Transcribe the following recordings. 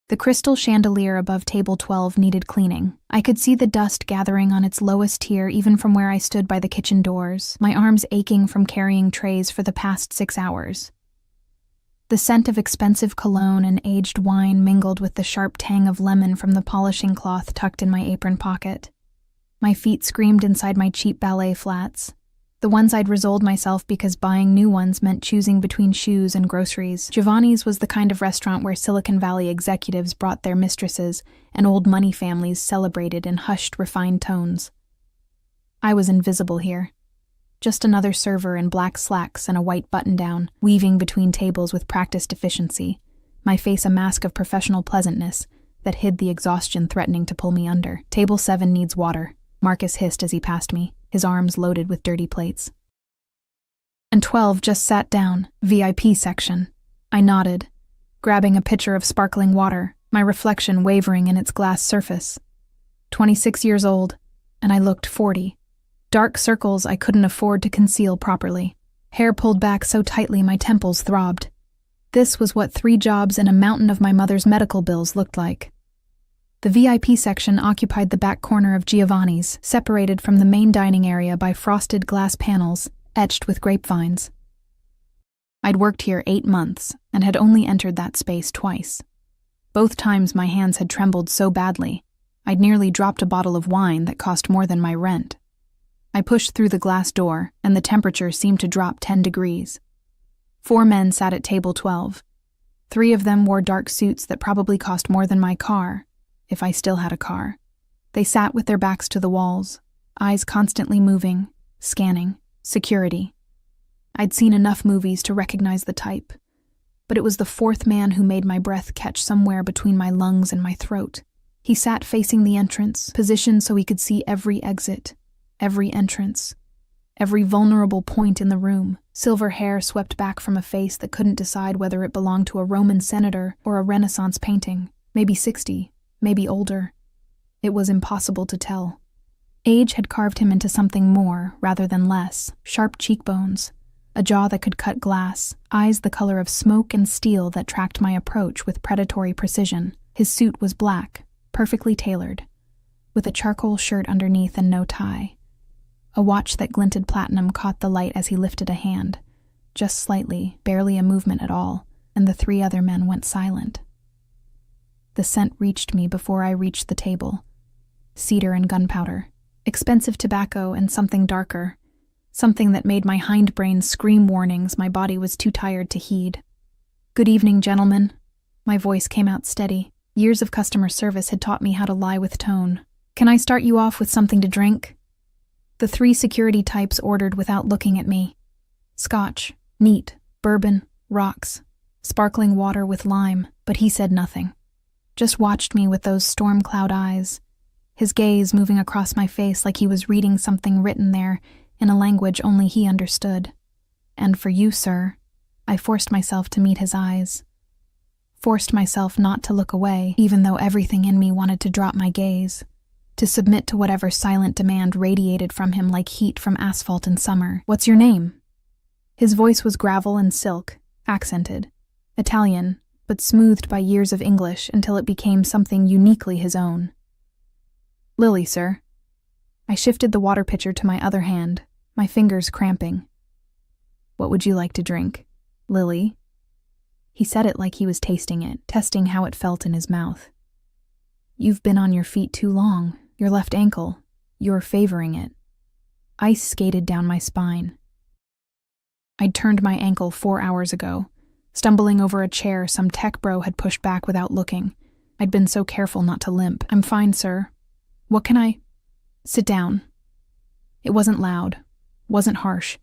The crystal chandelier above table 12 needed cleaning. I could see the dust gathering on its lowest tier even from where I stood by the kitchen doors, my arms aching from carrying trays for the past 6 hours. The scent of expensive cologne and aged wine mingled with the sharp tang of lemon from the polishing cloth tucked in my apron pocket. My feet screamed inside my cheap ballet flats, the ones I'd resoled myself because buying new ones meant choosing between shoes and groceries. Giovanni's was the kind of restaurant where Silicon Valley executives brought their mistresses and old money families celebrated in hushed, refined tones. I was invisible here. Just another server in black slacks and a white button-down, weaving between tables with practiced efficiency, my face a mask of professional pleasantness that hid the exhaustion threatening to pull me under. Table 7 needs water, Marcus hissed as he passed me, his arms loaded with dirty plates. And 12 just sat down, VIP section. I nodded, grabbing a pitcher of sparkling water, my reflection wavering in its glass surface. 26 years old, and I looked 40. Dark circles I couldn't afford to conceal properly. Hair pulled back so tightly my temples throbbed. This was what 3 jobs and a mountain of my mother's medical bills looked like. The VIP section occupied the back corner of Giovanni's, separated from the main dining area by frosted glass panels, etched with grapevines. I'd worked here 8 months, and had only entered that space twice. Both times my hands had trembled so badly, I'd nearly dropped a bottle of wine that cost more than my rent. I pushed through the glass door, and the temperature seemed to drop 10 degrees. 4 men sat at table 12. 3 of them wore dark suits that probably cost more than my car, if I still had a car. They sat with their backs to the walls, eyes constantly moving, scanning, security. I'd seen enough movies to recognize the type, but it was the 4th man who made my breath catch somewhere between my lungs and my throat. He sat facing the entrance, positioned so he could see every exit, every entrance, every vulnerable point in the room. Silver hair swept back from a face that couldn't decide whether it belonged to a Roman senator or a Renaissance painting, maybe 60. Maybe older. It was impossible to tell. Age had carved him into something more rather than less. Sharp cheekbones, a jaw that could cut glass, eyes the color of smoke and steel that tracked my approach with predatory precision. His suit was black, perfectly tailored, with a charcoal shirt underneath and no tie. A watch that glinted platinum caught the light as he lifted a hand, just slightly, barely a movement at all, and the 3 other men went silent. The scent reached me before I reached the table. Cedar and gunpowder, expensive tobacco and something darker, something that made my hindbrain scream warnings my body was too tired to heed. "Good evening, gentlemen." My voice came out steady. Years of customer service had taught me how to lie with tone. "Can I start you off with something to drink?" The 3 security types ordered without looking at me. Scotch, neat, bourbon, rocks, sparkling water with lime, but he said nothing. Just watched me with those storm cloud eyes, his gaze moving across my face like he was reading something written there in a language only he understood. "And for you, sir," I forced myself to meet his eyes. Forced myself not to look away, even though everything in me wanted to drop my gaze, to submit to whatever silent demand radiated from him like heat from asphalt in summer. "What's your name?" His voice was gravel and silk, accented, Italian, but smoothed by years of English until it became something uniquely his own. "Lily, sir." I shifted the water pitcher to my other hand, my fingers cramping. "What would you like to drink, Lily?" He said it like he was tasting it, testing how it felt in his mouth. "You've been on your feet too long. Your left ankle. You're favoring it." Ice skated down my spine. I'd turned my ankle 4 hours ago, stumbling over a chair some tech bro had pushed back without looking. I'd been so careful not to limp. "I'm fine, sir. What can I—" "Sit down." It wasn't loud, wasn't harsh,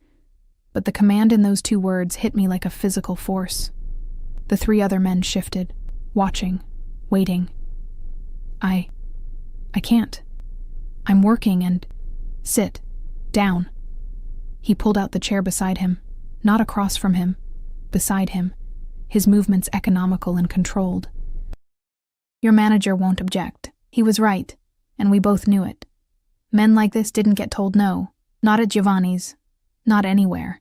but the command in those 2 words hit me like a physical force. The 3 other men shifted, watching, waiting. I can't. I'm working and— "Sit. Down." He pulled out the chair beside him, not across from him, beside him, his movements economical and controlled. "Your manager won't object. He was right, and we both knew it. Men like this didn't get told no, not at Giovanni's, not anywhere."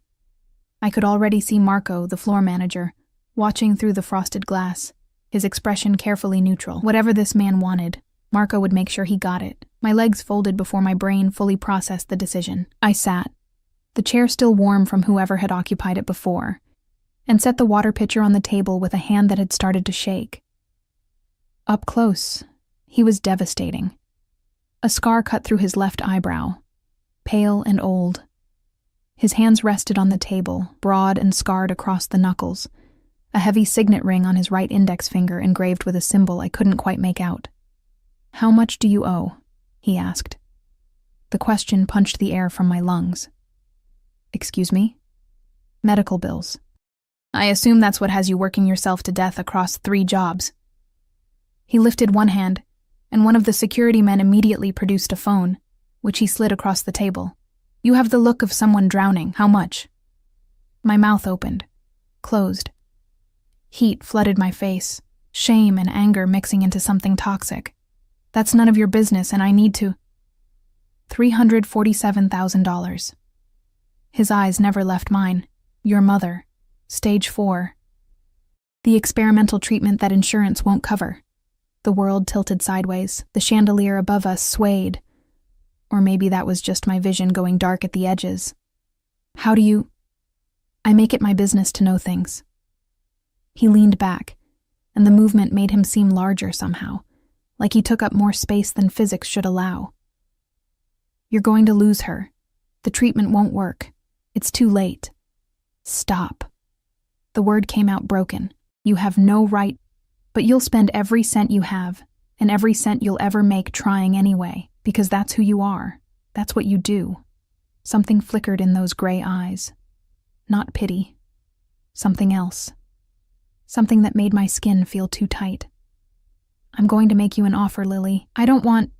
I could already see Marco, the floor manager, watching through the frosted glass, his expression carefully neutral. Whatever this man wanted, Marco would make sure he got it. My legs folded before my brain fully processed the decision. I sat, the chair still warm from whoever had occupied it before, and set the water pitcher on the table with a hand that had started to shake. Up close, he was devastating. A scar cut through his left eyebrow, pale and old. His hands rested on the table, broad and scarred across the knuckles, a heavy signet ring on his right index finger engraved with a symbol I couldn't quite make out. "How much do you owe?" he asked. The question punched the air from my lungs. "Excuse me?" "Medical bills." "I assume that's what has you working yourself to death across 3 jobs." He lifted one hand, and one of the security men immediately produced a phone, which he slid across the table. "You have the look of someone drowning. How much?" My mouth opened, closed. Heat flooded my face, shame and anger mixing into something toxic. "That's none of your business, and I need to—" $347,000. His eyes never left mine. "Your mother. Stage 4. The experimental treatment that insurance won't cover." The world tilted sideways. The chandelier above us swayed. Or maybe that was just my vision going dark at the edges. "How do you—" "I make it my business to know things." He leaned back, and the movement made him seem larger somehow, like he took up more space than physics should allow. "You're going to lose her. The treatment won't work. It's too late." "Stop." The word came out broken. "You have no right, but you'll spend every cent you have, and every cent you'll ever make trying anyway, because that's who you are. That's what you do." Something flickered in those gray eyes. Not pity. Something else. Something that made my skin feel too tight. "I'm going to make you an offer, Lily. I don't want—"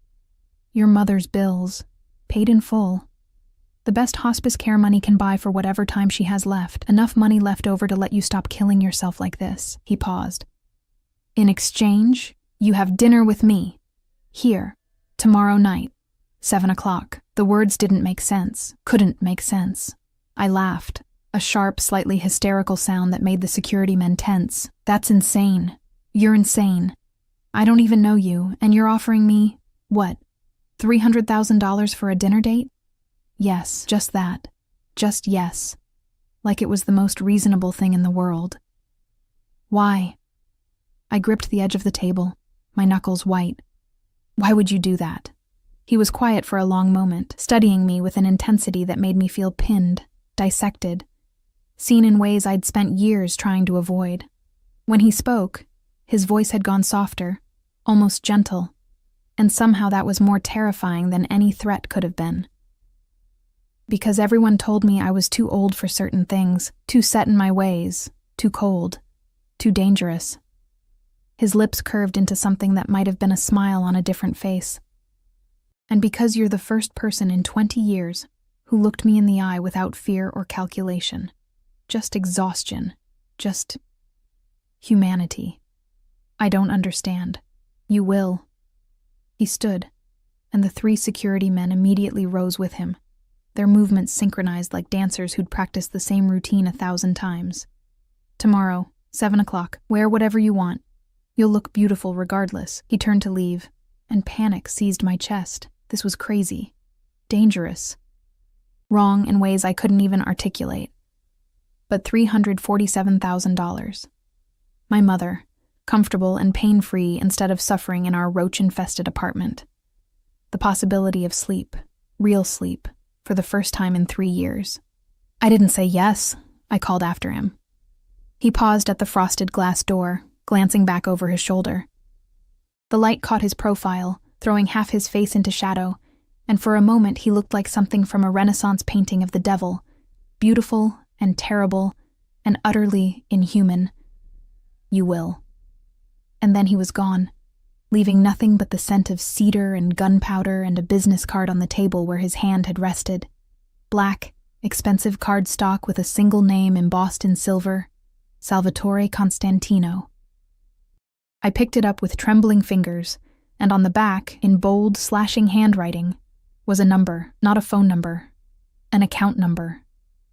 "Your mother's bills. Paid in full. The best hospice care money can buy for whatever time she has left. Enough money left over to let you stop killing yourself like this." He paused. "In exchange, you have dinner with me. Here. Tomorrow night. 7 o'clock. The words didn't make sense. Couldn't make sense. I laughed. A sharp, slightly hysterical sound that made the security men tense. "That's insane. You're insane. I don't even know you, and you're offering me, what, $300,000 for a dinner date?" Yes, just that. Just yes. Like it was the most reasonable thing in the world. "Why?" I gripped the edge of the table, my knuckles white. "Why would you do that?" He was quiet for a long moment, studying me with an intensity that made me feel pinned, dissected, seen in ways I'd spent years trying to avoid. When he spoke, his voice had gone softer, almost gentle, and somehow that was more terrifying than any threat could have been. "Because everyone told me I was too old for certain things, too set in my ways, too cold, too dangerous." His lips curved into something that might have been a smile on a different face. "And because you're the first person in 20 years who looked me in the eye without fear or calculation. Just exhaustion. Just humanity. I don't understand. You will." He stood, and the 3 security men immediately rose with him, their movements synchronized like dancers who'd practiced the same routine 1,000 times. "Tomorrow, 7 o'clock. Wear whatever you want. You'll look beautiful regardless." He turned to leave, and panic seized my chest. This was crazy. Dangerous. Wrong in ways I couldn't even articulate. But $347,000. My mother, comfortable and pain-free instead of suffering in our roach-infested apartment. The possibility of sleep, real sleep, for the first time in 3 years. I didn't say yes, I called after him. He paused at the frosted glass door, glancing back over his shoulder. The light caught his profile, throwing half his face into shadow, and for a moment he looked like something from a Renaissance painting of the devil, beautiful and terrible and utterly inhuman. "You will." And then he was gone, leaving nothing but the scent of cedar and gunpowder and a business card on the table where his hand had rested. Black, expensive cardstock with a single name embossed in silver, Salvatore Constantino. I picked it up with trembling fingers, and on the back, in bold, slashing handwriting, was a number, not a phone number, an account number.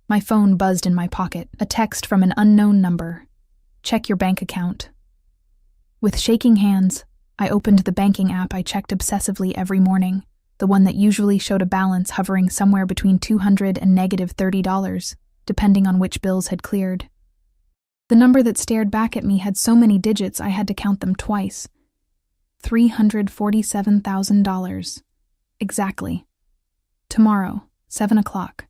My phone buzzed in my pocket, a text from an unknown number. "Check your bank account." With shaking hands, I opened the banking app I checked obsessively every morning, the one that usually showed a balance hovering somewhere between $200 and -$30, depending on which bills had cleared. The number that stared back at me had so many digits I had to count them twice. $347,000. Exactly. Tomorrow, 7 o'clock.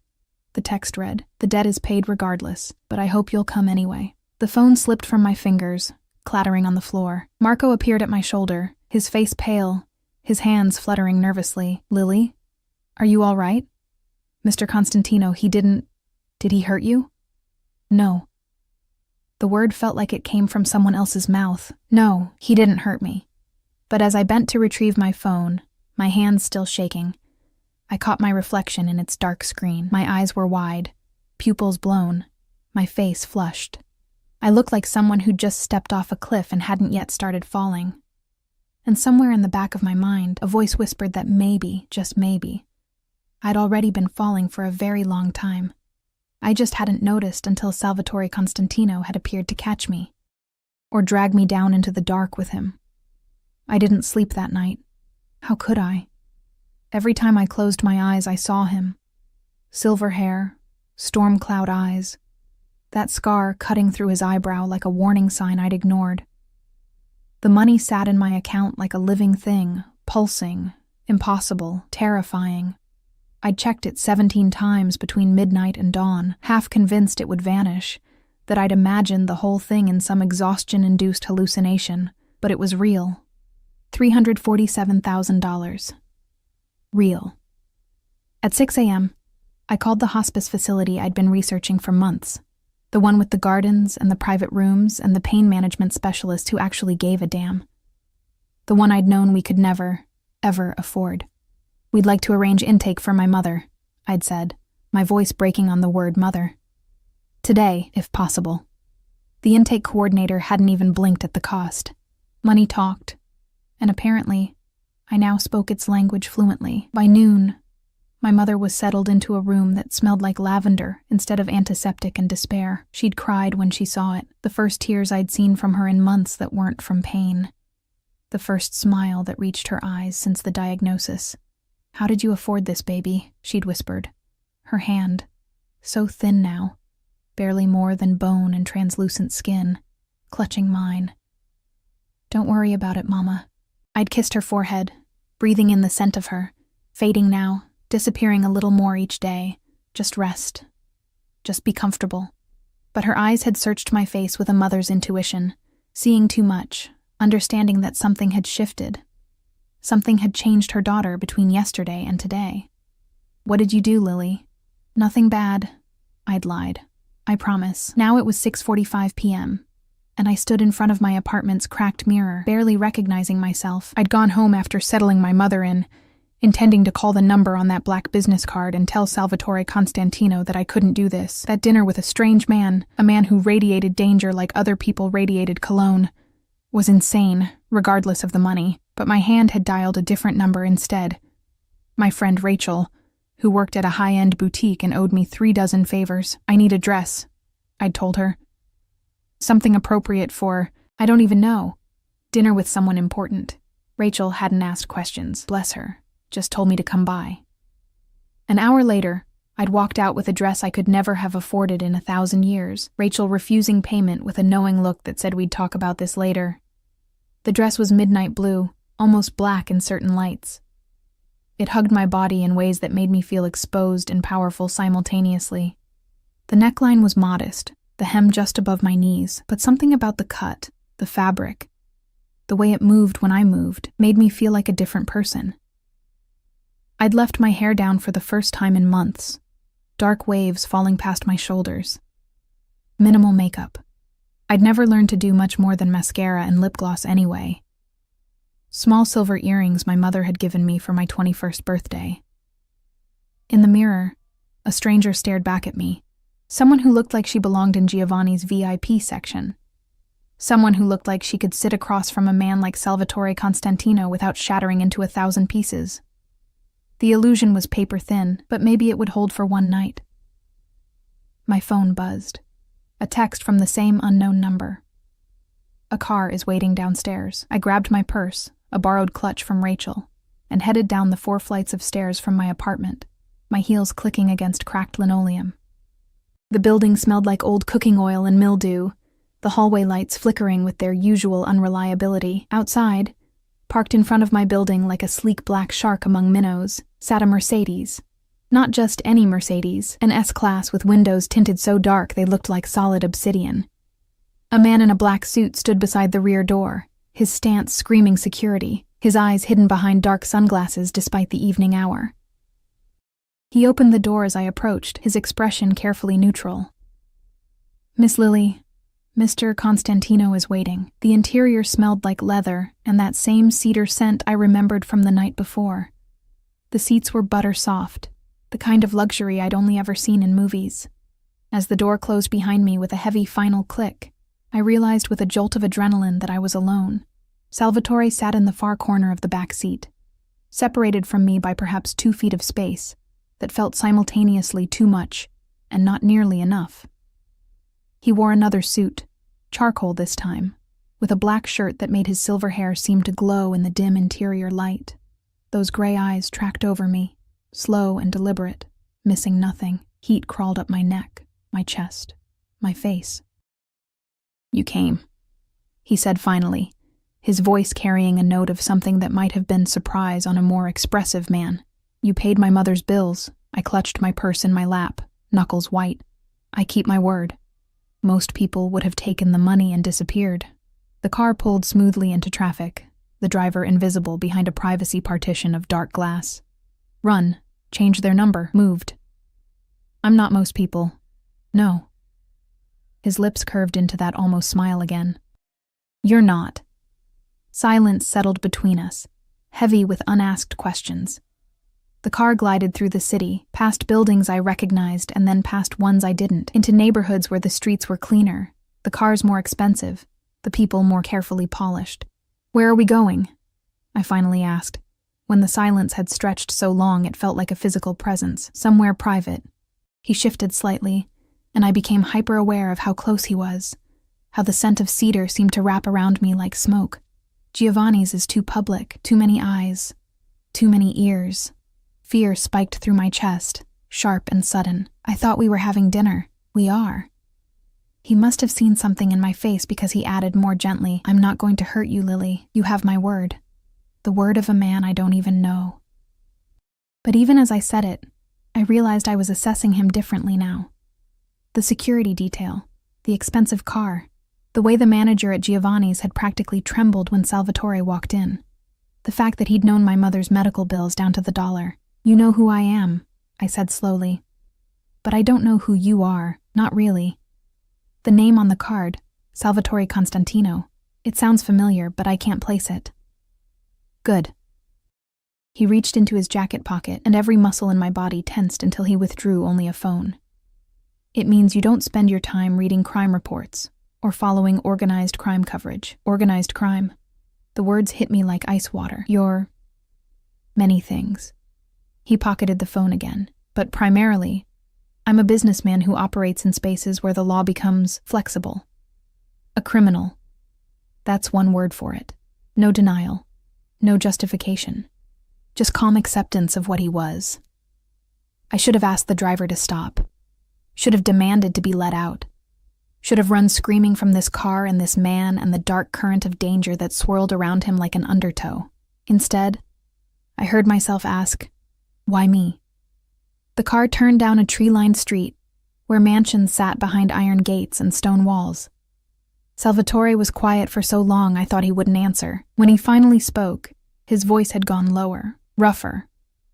The text read, "The debt is paid regardless, but I hope you'll come anyway." The phone slipped from my fingers, clattering on the floor. Marco appeared at my shoulder, his face pale, his hands fluttering nervously. "Lily? Are you all right? Mr. Constantino, did he hurt you?" "No." The word felt like it came from someone else's mouth. "No, he didn't hurt me." But as I bent to retrieve my phone, my hands still shaking, I caught my reflection in its dark screen. My eyes were wide, pupils blown, my face flushed. I looked like someone who'd just stepped off a cliff and hadn't yet started falling. And somewhere in the back of my mind, a voice whispered that maybe, just maybe, I'd already been falling for a very long time. I just hadn't noticed until Salvatore Constantino had appeared to catch me, or drag me down into the dark with him. I didn't sleep that night. How could I? Every time I closed my eyes, I saw him. Silver hair, storm cloud eyes, that scar cutting through his eyebrow like a warning sign I'd ignored. The money sat in my account like a living thing, pulsing, impossible, terrifying. I'd checked it 17 times between midnight and dawn, half convinced it would vanish, that I'd imagined the whole thing in some exhaustion-induced hallucination, but it was real. $347,000. Real. At 6 a.m., I called the hospice facility I'd been researching for months, the one with the gardens and the private rooms and the pain management specialist who actually gave a damn. The one I'd known we could never, ever afford. "We'd like to arrange intake for my mother," I'd said, my voice breaking on the word mother. "Today, if possible." The intake coordinator hadn't even blinked at the cost. Money talked, and apparently, I now spoke its language fluently. By noon, my mother was settled into a room that smelled like lavender instead of antiseptic and despair. She'd cried when she saw it, the first tears I'd seen from her in months that weren't from pain. The first smile that reached her eyes since the diagnosis. "How did you afford this, baby?" she'd whispered. Her hand, so thin now, barely more than bone and translucent skin, clutching mine. "Don't worry about it, Mama." I'd kissed her forehead, breathing in the scent of her, fading now, disappearing a little more each day. Just rest. Just be comfortable. But her eyes had searched my face with a mother's intuition, seeing too much, understanding that something had shifted. Something had changed her daughter between yesterday and today. "What did you do, Lily?" "Nothing bad," I'd lied. "I promise." Now it was 6:45 p.m., and I stood in front of my apartment's cracked mirror, barely recognizing myself. I'd gone home after settling my mother in, intending to call the number on that black business card and tell Salvatore Constantino that I couldn't do this. That dinner with a strange man, a man who radiated danger like other people radiated cologne, was insane, regardless of the money. But my hand had dialed a different number instead. My friend Rachel, who worked at a high-end boutique and owed me 36 favors. "I need a dress," I'd told her. "Something appropriate for, I don't even know. Dinner with someone important." Rachel hadn't asked questions, bless her, just told me to come by. An hour later, I'd walked out with a dress I could never have afforded in 1,000 years, Rachel refusing payment with a knowing look that said we'd talk about this later. The dress was midnight blue, almost black in certain lights. It hugged my body in ways that made me feel exposed and powerful simultaneously. The neckline was modest, the hem just above my knees, but something about the cut, the fabric, the way it moved when I moved, made me feel like a different person. I'd left my hair down for the first time in months, dark waves falling past my shoulders. Minimal makeup. I'd never learned to do much more than mascara and lip gloss anyway. Small silver earrings my mother had given me for my 21st birthday. In the mirror, a stranger stared back at me, someone who looked like she belonged in Giovanni's VIP section. Someone who looked like she could sit across from a man like Salvatore Constantino without shattering into 1,000 pieces. The illusion was paper thin, but maybe it would hold for one night. My phone buzzed. A text from the same unknown number. A car is waiting downstairs. I grabbed my purse, a borrowed clutch from Rachel, and headed down the 4 flights of stairs from my apartment, my heels clicking against cracked linoleum. The building smelled like old cooking oil and mildew, the hallway lights flickering with their usual unreliability. Outside, parked in front of my building like a sleek black shark among minnows, sat a Mercedes. Not just any Mercedes, an S-Class with windows tinted so dark they looked like solid obsidian. A man in a black suit stood beside the rear door, his stance screaming security, his eyes hidden behind dark sunglasses despite the evening hour. He opened the door as I approached, his expression carefully neutral. "Miss Lily, Mr. Constantino is waiting." The interior smelled like leather and that same cedar scent I remembered from the night before. The seats were butter soft, the kind of luxury I'd only ever seen in movies. As the door closed behind me with a heavy final click, I realized with a jolt of adrenaline that I was alone. Salvatore sat in the far corner of the back seat, separated from me by perhaps 2 feet of space that felt simultaneously too much and not nearly enough. He wore another suit, charcoal this time, with a black shirt that made his silver hair seem to glow in the dim interior light. Those gray eyes tracked over me, slow and deliberate, missing nothing. Heat crawled up my neck, my chest, my face. "You came," he said finally, his voice carrying a note of something that might have been surprise on a more expressive man. "You paid my mother's bills." I clutched my purse in my lap, knuckles white. "I keep my word. Most people would have taken the money and disappeared." The car pulled smoothly into traffic, the driver invisible behind a privacy partition of dark glass. "Run, change their number, moved." "I'm not most people. No." His lips curved into that almost smile again. "You're not." Silence settled between us, heavy with unasked questions. The car glided through the city, past buildings I recognized and then past ones I didn't, into neighborhoods where the streets were cleaner, the cars more expensive, the people more carefully polished. "Where are we going?" I finally asked, when the silence had stretched so long it felt like a physical presence, somewhere private. He shifted slightly, and I became hyper-aware of how close he was, how the scent of cedar seemed to wrap around me like smoke. Giovanni's is too public, too many eyes, too many ears. Fear spiked through my chest, sharp and sudden. I thought we were having dinner. We are. He must have seen something in my face because he added more gently, "I'm not going to hurt you, Lily. You have my word. The word of a man I don't even know." But even as I said it, I realized I was assessing him differently now. The security detail, the expensive car, the way the manager at Giovanni's had practically trembled when Salvatore walked in. The fact that he'd known my mother's medical bills down to the dollar. "You know who I am," I said slowly. "But I don't know who you are, not really." The name on the card, Salvatore Constantino, it sounds familiar, but I can't place it. "Good." He reached into his jacket pocket, and every muscle in my body tensed until he withdrew only a phone. "It means you don't spend your time reading crime reports or following organized crime coverage. Organized crime." The words hit me like ice water. "You're many things." He pocketed the phone again. "But primarily, I'm a businessman who operates in spaces where the law becomes flexible. A criminal. That's one word for it. No denial. No justification. Just calm acceptance of what he was." I should have asked the driver to stop. Should have demanded to be let out. Should have run screaming from this car and this man and the dark current of danger that swirled around him like an undertow. Instead, I heard myself ask, "Why me?" The car turned down a tree-lined street, where mansions sat behind iron gates and stone walls. Salvatore was quiet for so long I thought he wouldn't answer. When he finally spoke, his voice had gone lower, rougher,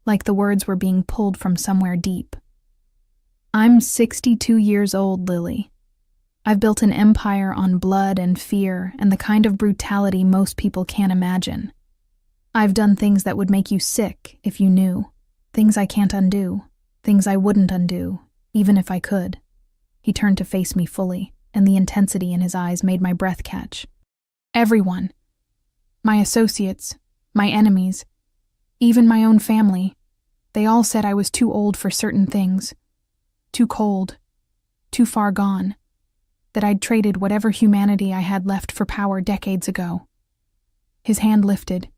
like the words were being pulled from somewhere deep. "I'm 62 years old, Lily. I've built an empire on blood and fear and the kind of brutality most people can't imagine. I've done things that would make you sick if you knew. Things I can't undo. Things I wouldn't undo, even if I could." He turned to face me fully, and the intensity in his eyes made my breath catch. "Everyone. My associates, my enemies, even my own family. They all said I was too old for certain things. Too cold. Too far gone. that I'd traded whatever humanity I had left for power decades ago. His hand lifted,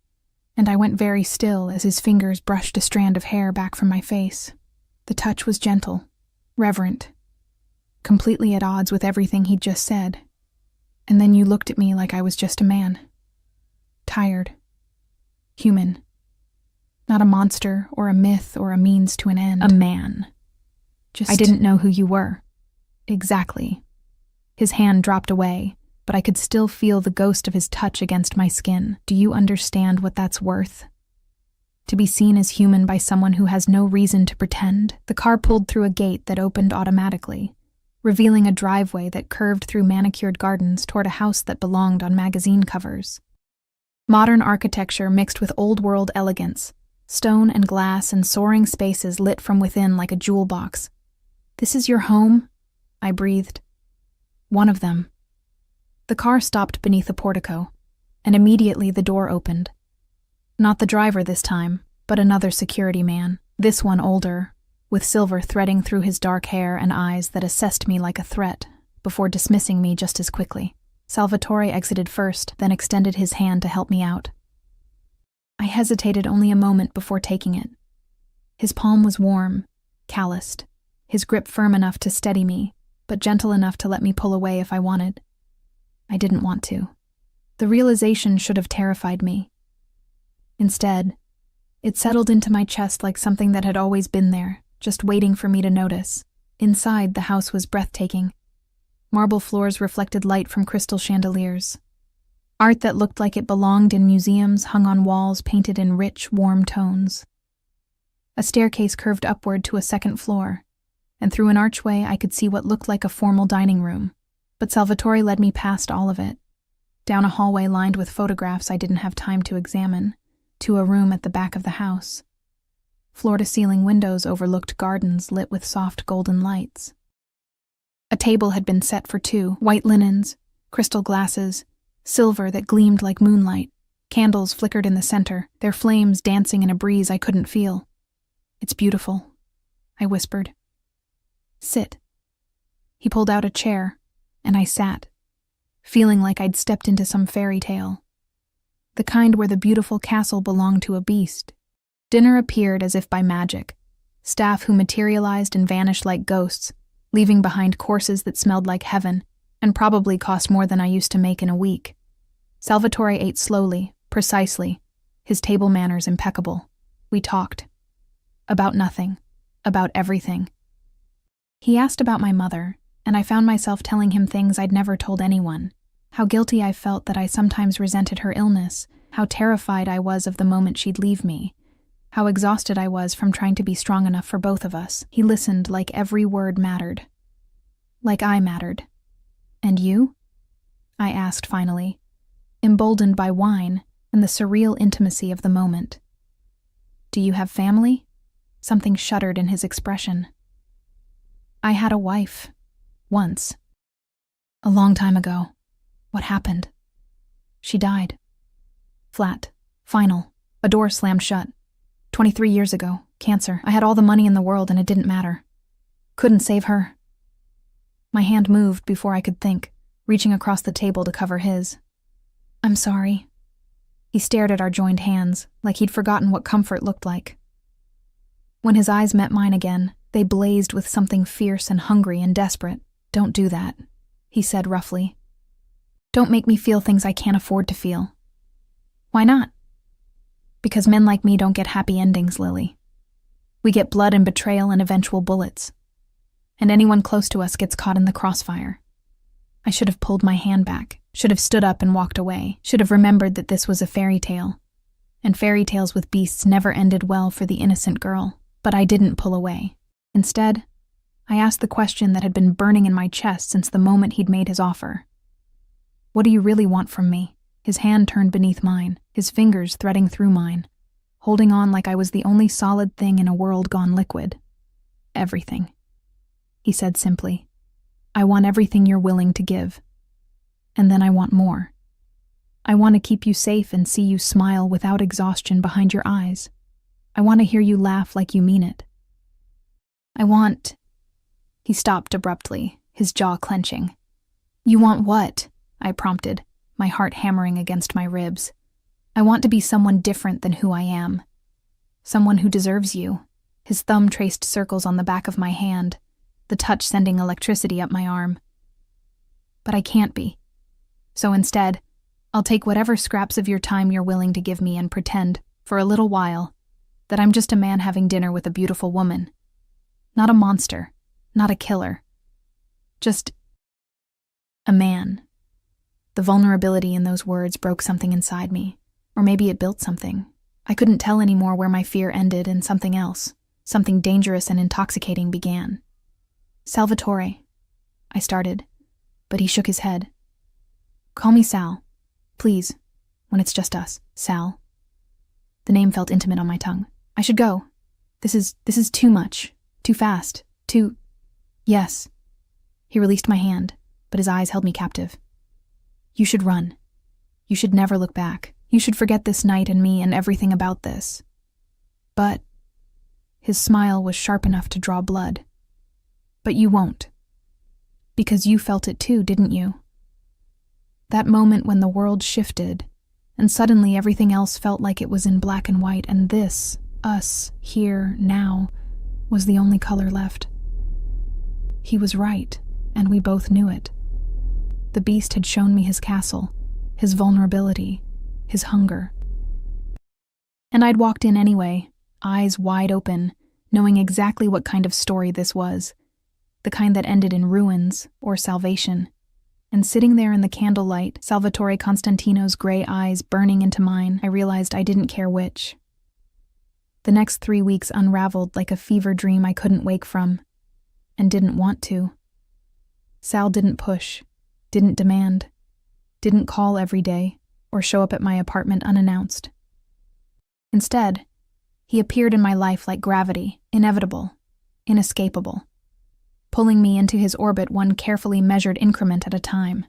and I went very still as his fingers brushed a strand of hair back from my face. The touch was gentle, reverent, completely at odds with everything he'd just said. And then you looked at me like I was just a man. Tired. Human. Not a monster or a myth or a means to an end. A man. I didn't know who you were. Exactly. His hand dropped away, but I could still feel the ghost of his touch against my skin. Do you understand what that's worth? To be seen as human by someone who has no reason to pretend? The car pulled through a gate that opened automatically, revealing a driveway that curved through manicured gardens toward a house that belonged on magazine covers. Modern architecture mixed with old-world elegance, stone and glass and soaring spaces lit from within like a jewel box. "This is your home?" I breathed. "One of them." The car stopped beneath a portico, and immediately the door opened. Not the driver this time, but another security man, this one older, with silver threading through his dark hair and eyes that assessed me like a threat, before dismissing me just as quickly. Salvatore exited first, then extended his hand to help me out. I hesitated only a moment before taking it. His palm was warm, calloused, his grip firm enough to steady me, but gentle enough to let me pull away if I wanted. I didn't want to. The realization should have terrified me. Instead, it settled into my chest like something that had always been there, just waiting for me to notice. Inside, the house was breathtaking. Marble floors reflected light from crystal chandeliers. Art that looked like it belonged in museums hung on walls painted in rich, warm tones. A staircase curved upward to a second floor, and through an archway I could see what looked like a formal dining room, but Salvatore led me past all of it, down a hallway lined with photographs I didn't have time to examine, to a room at the back of the house. Floor-to-ceiling windows overlooked gardens lit with soft golden lights. A table had been set for two, white linens, crystal glasses, silver that gleamed like moonlight. Candles flickered in the center, their flames dancing in a breeze I couldn't feel. "It's beautiful," I whispered. "Sit." He pulled out a chair, and I sat, feeling like I'd stepped into some fairy tale. The kind where the beautiful castle belonged to a beast. Dinner appeared as if by magic, staff who materialized and vanished like ghosts, leaving behind courses that smelled like heaven and probably cost more than I used to make in a week. Salvatore ate slowly, precisely, his table manners impeccable. We talked. About nothing. About everything. He asked about my mother, and I found myself telling him things I'd never told anyone. How guilty I felt that I sometimes resented her illness, how terrified I was of the moment she'd leave me, how exhausted I was from trying to be strong enough for both of us. He listened like every word mattered. Like I mattered. "And you?" I asked finally, emboldened by wine and the surreal intimacy of the moment. "Do you have family?" Something shuddered in his expression. "I had a wife. Once. A long time ago. What happened? She died. Flat. Final. A door slammed shut. 23 years ago. Cancer. I had all the money in the world and it didn't matter. Couldn't save her." My hand moved before I could think, reaching across the table to cover his. "I'm sorry." He stared at our joined hands, like he'd forgotten what comfort looked like. When his eyes met mine again, they blazed with something fierce and hungry and desperate. "Don't do that," he said roughly. "Don't make me feel things I can't afford to feel." "Why not?" "Because men like me don't get happy endings, Lily. We get blood and betrayal and eventual bullets. And anyone close to us gets caught in the crossfire." I should have pulled my hand back, should have stood up and walked away, should have remembered that this was a fairy tale. And fairy tales with beasts never ended well for the innocent girl. But I didn't pull away. Instead, I asked the question that had been burning in my chest since the moment he'd made his offer. "What do you really want from me?" His hand turned beneath mine, his fingers threading through mine, holding on like I was the only solid thing in a world gone liquid. "Everything," he said simply. "I want everything you're willing to give. And then I want more. I want to keep you safe and see you smile without exhaustion behind your eyes. I want to hear you laugh like you mean it. I want..." He stopped abruptly, his jaw clenching. You want what? I prompted, my heart hammering against my ribs. I want to be someone different than who I am. Someone who deserves you. His thumb traced circles on the back of my hand, the touch sending electricity up my arm. But I can't be. So instead, I'll take whatever scraps of your time you're willing to give me and pretend, for a little while, that I'm just a man having dinner with a beautiful woman. Not a monster, not a killer. Just a man. The vulnerability in those words broke something inside me, or maybe it built something. I couldn't tell anymore where my fear ended and something else, something dangerous and intoxicating began. Salvatore, I started, but he shook his head. Call me Sal, please, when it's just us, Sal. The name felt intimate on my tongue. I should go. This is too much, too fast, too... Yes. He released my hand, but his eyes held me captive. You should run. You should never look back. You should forget this night and me and everything about this. But... His smile was sharp enough to draw blood. But you won't. Because you felt it too, didn't you? That moment when the world shifted, and suddenly everything else felt like it was in black and white, and this, us, here, now, was the only color left. He was right, and we both knew it. The beast had shown me his castle, his vulnerability, his hunger. And I'd walked in anyway, eyes wide open, knowing exactly what kind of story this was, the kind that ended in ruins or salvation. And sitting there in the candlelight, Salvatore Constantino's gray eyes burning into mine, I realized I didn't care which. The next 3 weeks unraveled like a fever dream I couldn't wake from, and didn't want to. Sal didn't push, didn't demand, didn't call every day, or show up at my apartment unannounced. Instead, he appeared in my life like gravity, inevitable, inescapable, pulling me into his orbit one carefully measured increment at a time.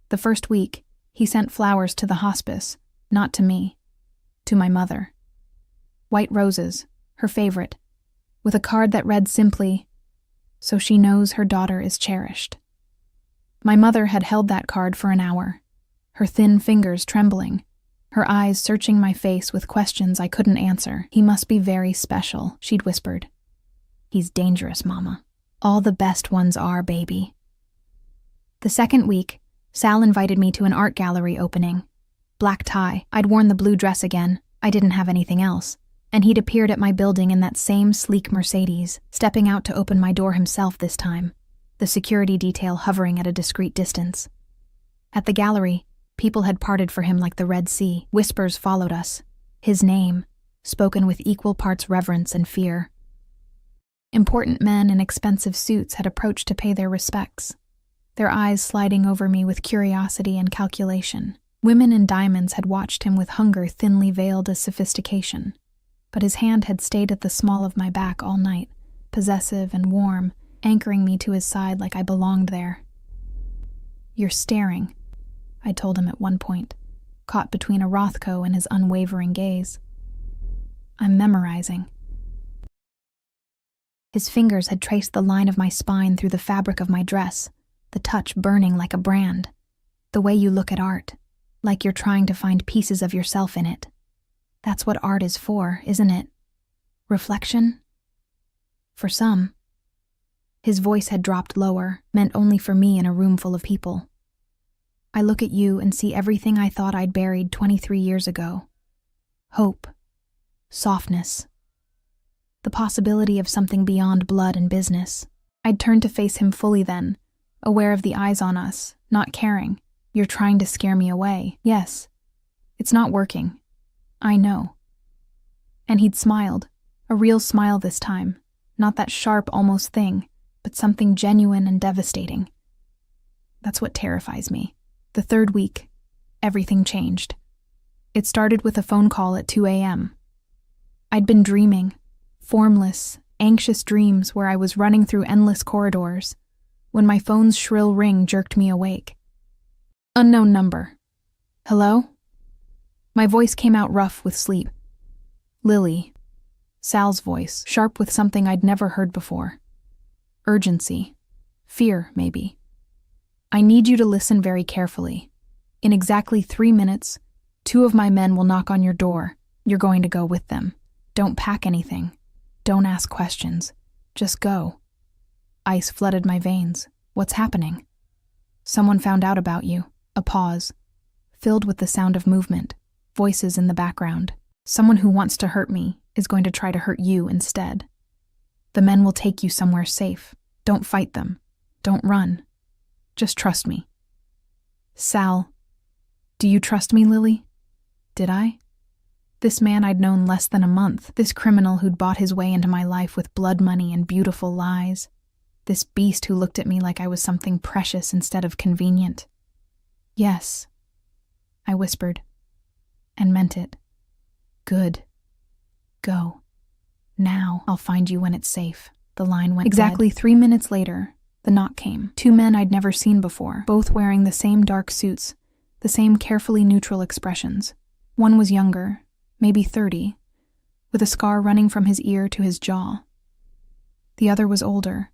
The first week, he sent flowers to the hospice, not to me, to my mother. White roses, her favorite, with a card that read simply, "So she knows her daughter is cherished." My mother had held that card for an hour, her thin fingers trembling, her eyes searching my face with questions I couldn't answer. "He must be very special," she'd whispered. "He's dangerous, Mama. All the best ones are, baby." The second week, Sal invited me to an art gallery opening. Black tie. I'd worn the blue dress again. I didn't have anything else. And he'd appeared at my building in that same sleek Mercedes, stepping out to open my door himself this time, the security detail hovering at a discreet distance. At the gallery, people had parted for him like the Red Sea. Whispers followed us. His name, spoken with equal parts reverence and fear. Important men in expensive suits had approached to pay their respects, their eyes sliding over me with curiosity and calculation. Women in diamonds had watched him with hunger thinly veiled as sophistication, but his hand had stayed at the small of my back all night, possessive and warm, anchoring me to his side like I belonged there. "You're staring," I told him at one point, caught between a Rothko and his unwavering gaze. "I'm memorizing." His fingers had traced the line of my spine through the fabric of my dress, the touch burning like a brand. The way you look at art, like you're trying to find pieces of yourself in it. That's what art is for, isn't it? Reflection? For some. His voice had dropped lower, meant only for me in a room full of people. I look at you and see everything I thought I'd buried 23 years ago. Hope. Softness. The possibility of something beyond blood and business. I'd turned to face him fully then, aware of the eyes on us, not caring. "You're trying to scare me away." "Yes. It's not working. I know." And he'd smiled, a real smile this time, not that sharp almost thing, but something genuine and devastating. That's what terrifies me. The third week, everything changed. It started with a phone call at 2 a.m. I'd been dreaming, formless, anxious dreams where I was running through endless corridors, when my phone's shrill ring jerked me awake. Unknown number. "Hello?" My voice came out rough with sleep. "Lily." Sal's voice, sharp with something I'd never heard before. Urgency. Fear, maybe. I need you to listen very carefully. In exactly 3 minutes, 2 of my men will knock on your door. You're going to go with them. Don't pack anything. Don't ask questions. Just go. Ice flooded my veins. What's happening? Someone found out about you. A pause, filled with the sound of movement, voices in the background. Someone who wants to hurt me is going to try to hurt you instead. The men will take you somewhere safe. Don't fight them. Don't run. Just trust me. Sal, do you trust me, Lily? Did I? This man I'd known less than a month, this criminal who'd bought his way into my life with blood money and beautiful lies, this beast who looked at me like I was something precious instead of convenient. Yes, I whispered, and meant it. Good. Go. Now I'll find you when it's safe. The line went exactly dead. 3 minutes later, the knock came. 2 men I'd never seen before, both wearing the same dark suits, the same carefully neutral expressions. One was younger, maybe 30, with a scar running from his ear to his jaw. The other was older,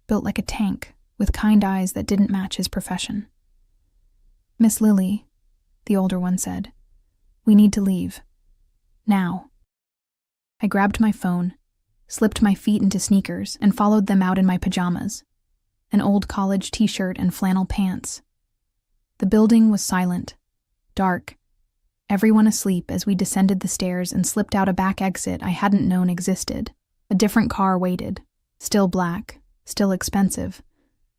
built like a tank, with kind eyes that didn't match his profession. Miss Lily, the older one said, we need to leave. Now. I grabbed my phone, slipped my feet into sneakers, and followed them out in my pajamas, an old college t-shirt and flannel pants. The building was silent, dark, everyone asleep as we descended the stairs and slipped out a back exit I hadn't known existed. A different car waited, still black, still expensive,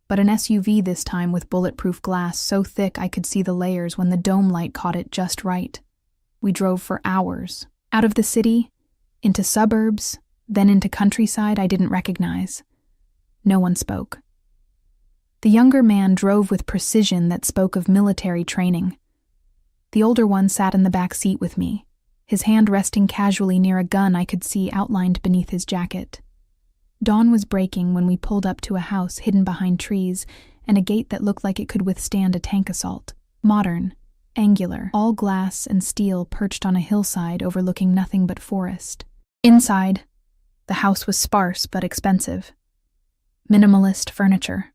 but an SUV this time with bulletproof glass so thick I could see the layers when the dome light caught it just right. We drove for hours, out of the city, into suburbs, then into countryside I didn't recognize. No one spoke. The younger man drove with precision that spoke of military training. The older one sat in the back seat with me, his hand resting casually near a gun I could see outlined beneath his jacket. Dawn was breaking when we pulled up to a house hidden behind trees and a gate that looked like it could withstand a tank assault. Modern, angular, all glass and steel perched on a hillside overlooking nothing but forest. Inside, the house was sparse but expensive. Minimalist furniture.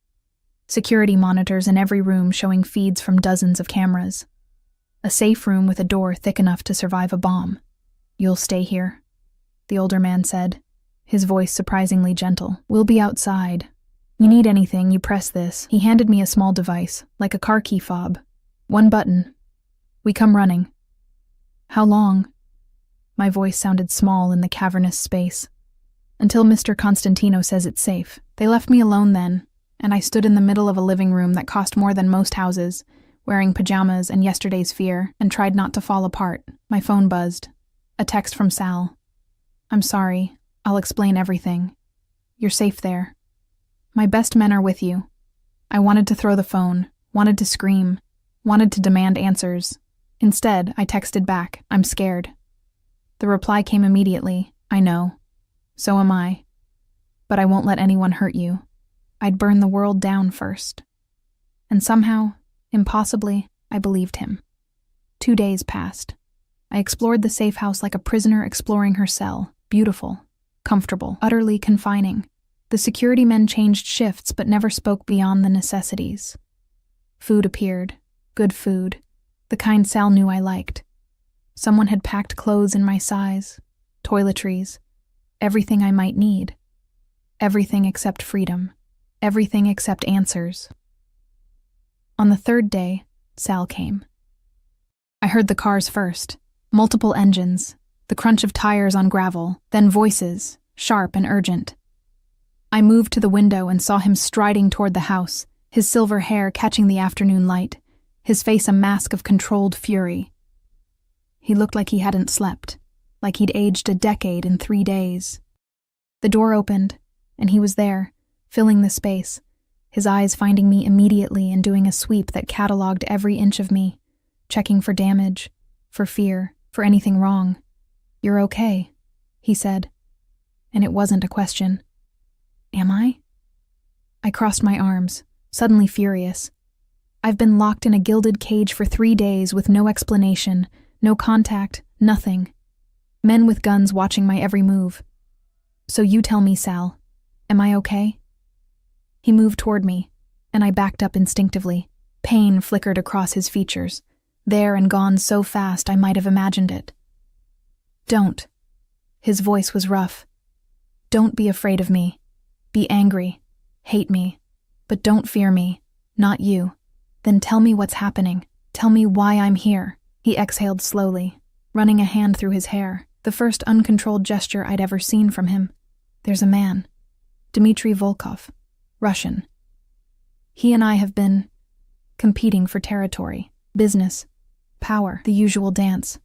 Security monitors in every room showing feeds from dozens of cameras. A safe room with a door thick enough to survive a bomb. You'll stay here, the older man said, his voice surprisingly gentle. We'll be outside. You need anything, you press this. He handed me a small device, like a car key fob. 1 button. We come running. How long? My voice sounded small in the cavernous space. Until Mr. Constantino says it's safe. They left me alone then, and I stood in the middle of a living room that cost more than most houses, wearing pajamas and yesterday's fear, and tried not to fall apart. My phone buzzed. A text from Sal. I'm sorry. I'll explain everything. You're safe there. My best men are with you. I wanted to throw the phone, wanted to scream, wanted to demand answers. Instead, I texted back, I'm scared. The reply came immediately, I know. So am I. But I won't let anyone hurt you. I'd burn the world down first. And somehow, impossibly, I believed him. 2 days passed. I explored the safe house like a prisoner exploring her cell, beautiful, comfortable, utterly confining. The security men changed shifts but never spoke beyond the necessities. Food appeared, good food, the kind Sal knew I liked. Someone had packed clothes in my size, toiletries, everything I might need. Everything except freedom, everything except answers. On the 3rd day, Sal came. I heard the cars first, multiple engines, the crunch of tires on gravel, then voices, sharp and urgent. I moved to the window and saw him striding toward the house, his silver hair catching the afternoon light, his face a mask of controlled fury. He looked like he hadn't slept, like he'd aged a decade in 3 days. The door opened, and he was there, filling the space, his eyes finding me immediately and doing a sweep that cataloged every inch of me, checking for damage, for fear, for anything wrong. You're okay, he said. And it wasn't a question. Am I? I crossed my arms, suddenly furious. I've been locked in a gilded cage for 3 days with no explanation, no contact, nothing. Men with guns watching my every move. So you tell me, Sal, am I okay? He moved toward me, and I backed up instinctively. Pain flickered across his features, there and gone so fast I might have imagined it. Don't. His voice was rough. Don't be afraid of me. Be angry. Hate me. But don't fear me. Not you. Then tell me what's happening. Tell me why I'm here. He exhaled slowly, running a hand through his hair, the first uncontrolled gesture I'd ever seen from him. There's a man. Dmitry Volkov. Russian. He and I have been competing for territory, business, power, the usual dance.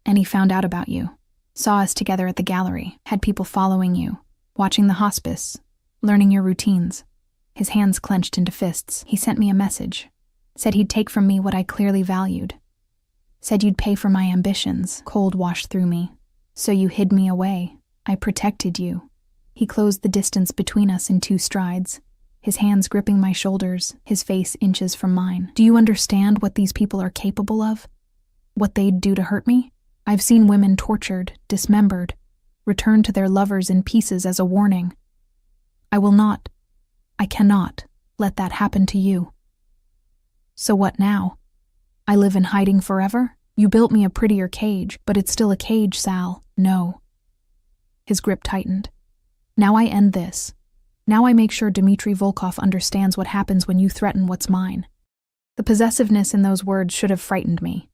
And he found out about you. Saw us together at the gallery, had people following you, watching the hospice, learning your routines. His hands clenched into fists. He sent me a message. Said he'd take from me what I clearly valued. Said you'd pay for my ambitions. Cold washed through me. So you hid me away. I protected you. He closed the distance between us in 2 strides, his hands gripping my shoulders, his face inches from mine. Do you understand what these people are capable of? What they'd do to hurt me? I've seen women tortured, dismembered, returned to their lovers in pieces as a warning. I cannot let that happen to you. So what now? I live in hiding forever? You built me a prettier cage, but it's still a cage, Sal. No. His grip tightened. Now I end this. Now I make sure Dmitry Volkov understands what happens when you threaten what's mine. The possessiveness in those words should have frightened me.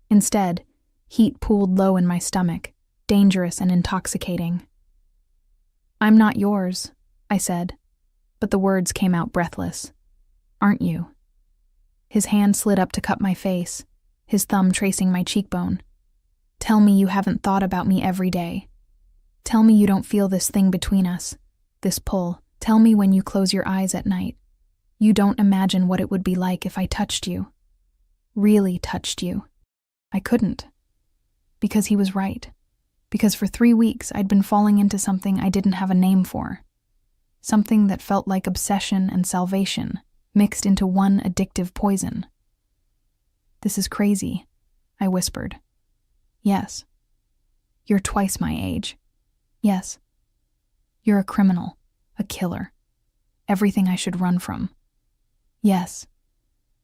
Instead, heat pooled low in my stomach, dangerous and intoxicating. I'm not yours, I said, but the words came out breathless. Aren't you? His hand slid up to cup my face, his thumb tracing my cheekbone. Tell me you haven't thought about me every day. Tell me you don't feel this thing between us, this pull. Tell me when you close your eyes at night. You don't imagine what it would be like if I touched you. Really touched you. I couldn't. Because he was right. Because for 3 weeks I'd been falling into something I didn't have a name for. Something that felt like obsession and salvation, mixed into one addictive poison. This is crazy, I whispered. Yes. You're twice my age. Yes. You're a criminal, a killer. Everything I should run from. Yes.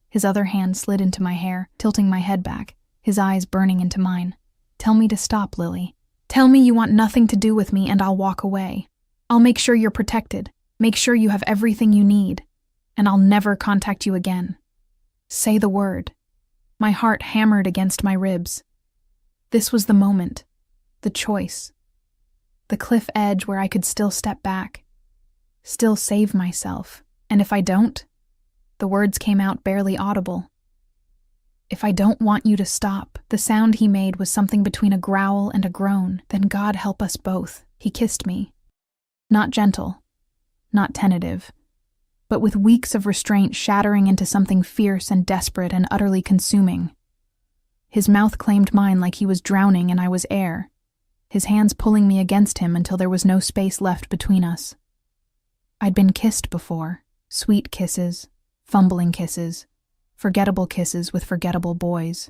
His other hand slid into my hair, tilting my head back, his eyes burning into mine. Tell me to stop, Lily. Tell me you want nothing to do with me and I'll walk away. I'll make sure you're protected, make sure you have everything you need, and I'll never contact you again. Say the word. My heart hammered against my ribs. This was the moment, the choice, the cliff edge where I could still step back, still save myself, and if I don't, the words came out barely audible. If I don't want you to stop, the sound he made was something between a growl and a groan, then God help us both. He kissed me. Not gentle, not tentative, but with weeks of restraint shattering into something fierce and desperate and utterly consuming. His mouth claimed mine like he was drowning and I was air, his hands pulling me against him until there was no space left between us. I'd been kissed before, sweet kisses, fumbling kisses, forgettable kisses with forgettable boys.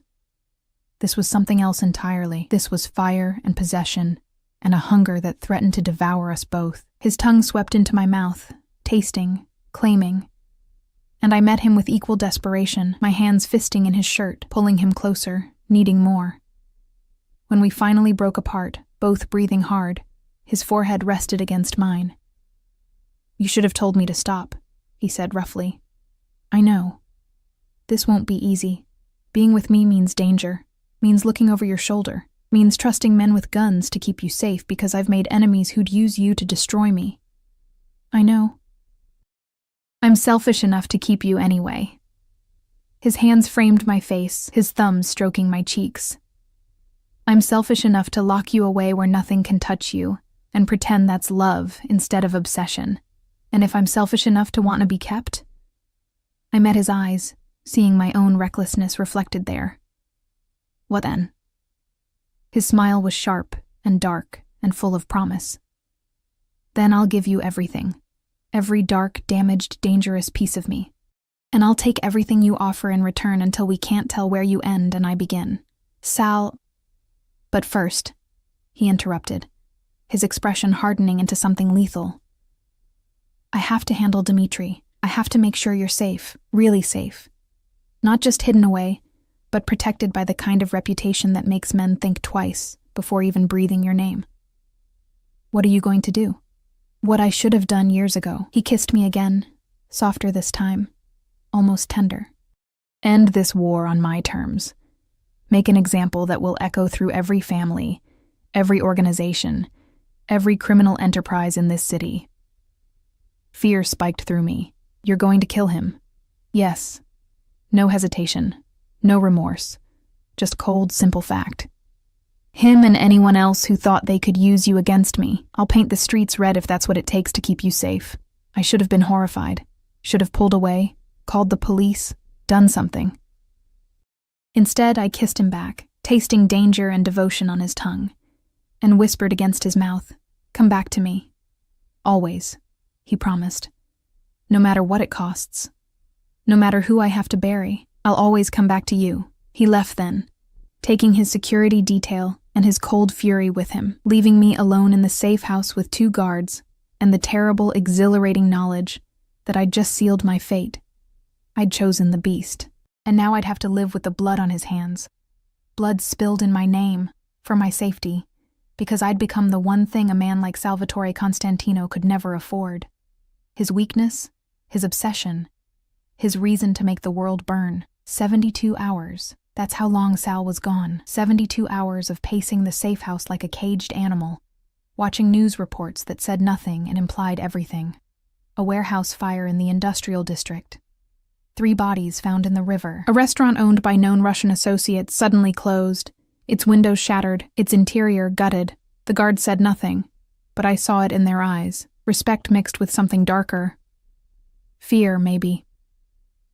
This was something else entirely. This was fire and possession, and a hunger that threatened to devour us both. His tongue swept into my mouth, tasting, claiming, and I met him with equal desperation, my hands fisting in his shirt, pulling him closer, needing more. When we finally broke apart, both breathing hard, his forehead rested against mine. You should have told me to stop, he said roughly. I know. This won't be easy. Being with me means danger, means looking over your shoulder, means trusting men with guns to keep you safe because I've made enemies who'd use you to destroy me. I know. I'm selfish enough to keep you anyway. His hands framed my face, his thumbs stroking my cheeks. I'm selfish enough to lock you away where nothing can touch you and pretend that's love instead of obsession. And if I'm selfish enough to want to be kept? I met his eyes, seeing my own recklessness reflected there. What then? His smile was sharp and dark and full of promise. Then I'll give you everything. Every dark, damaged, dangerous piece of me. And I'll take everything you offer in return until we can't tell where you end and I begin. Sal... But first, he interrupted, his expression hardening into something lethal. I have to handle Dimitri. I have to make sure you're safe, really safe. Not just hidden away, but protected by the kind of reputation that makes men think twice before even breathing your name. What are you going to do? What I should have done years ago. He kissed me again, softer this time, almost tender. End this war on my terms. Make an example that will echo through every family, every organization, every criminal enterprise in this city. Fear spiked through me. You're going to kill him. Yes. No hesitation. No remorse. Just cold, simple fact. Him and anyone else who thought they could use you against me. I'll paint the streets red if that's what it takes to keep you safe. I should have been horrified. Should have pulled away, called the police, done something. Instead, I kissed him back, tasting danger and devotion on his tongue, and whispered against his mouth, "Come back to me. Always," he promised. "No matter what it costs. No matter who I have to bury, I'll always come back to you." He left then, taking his security detail and his cold fury with him, leaving me alone in the safe house with 2 guards and the terrible, exhilarating knowledge that I'd just sealed my fate. I'd chosen the beast, and now I'd have to live with the blood on his hands. Blood spilled in my name, for my safety, because I'd become the one thing a man like Salvatore Constantino could never afford. His weakness, his obsession, his reason to make the world burn. 72 hours. That's how long Sal was gone. 72 hours of pacing the safe house like a caged animal, watching news reports that said nothing and implied everything. A warehouse fire in the industrial district. 3 bodies found in the river. A restaurant owned by known Russian associates suddenly closed, its windows shattered, its interior gutted. The guards said nothing, but I saw it in their eyes, respect mixed with something darker. Fear, maybe.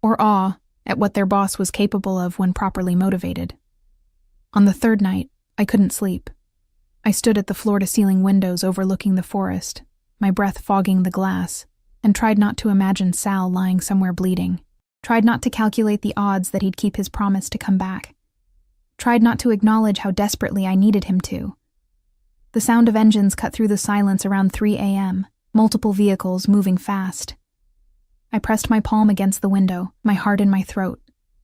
Or awe at what their boss was capable of when properly motivated. On the 3rd night, I couldn't sleep. I stood at the floor-to-ceiling windows overlooking the forest, my breath fogging the glass, and tried not to imagine Sal lying somewhere bleeding. Tried not to calculate the odds that he'd keep his promise to come back. Tried not to acknowledge how desperately I needed him to. The sound of engines cut through the silence around 3 a.m., multiple vehicles moving fast. I pressed my palm against the window, my heart in my throat,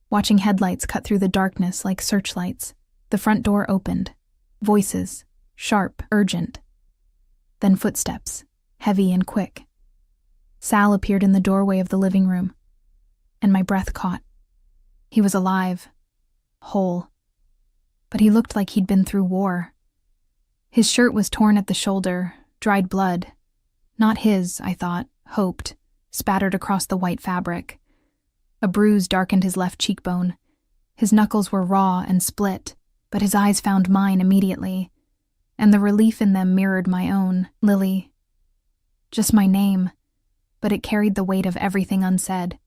watching headlights cut through the darkness like searchlights. The front door opened. Voices, sharp, urgent. Then footsteps, heavy and quick. Sal appeared in the doorway of the living room, and my breath caught. He was alive, whole, but he looked like he'd been through war. His shirt was torn at the shoulder, dried blood. Not his, I thought, hoped, spattered across the white fabric. A bruise darkened his left cheekbone. His knuckles were raw and split, but his eyes found mine immediately, and the relief in them mirrored my own, Lily. Just my name, but it carried the weight of everything unsaid.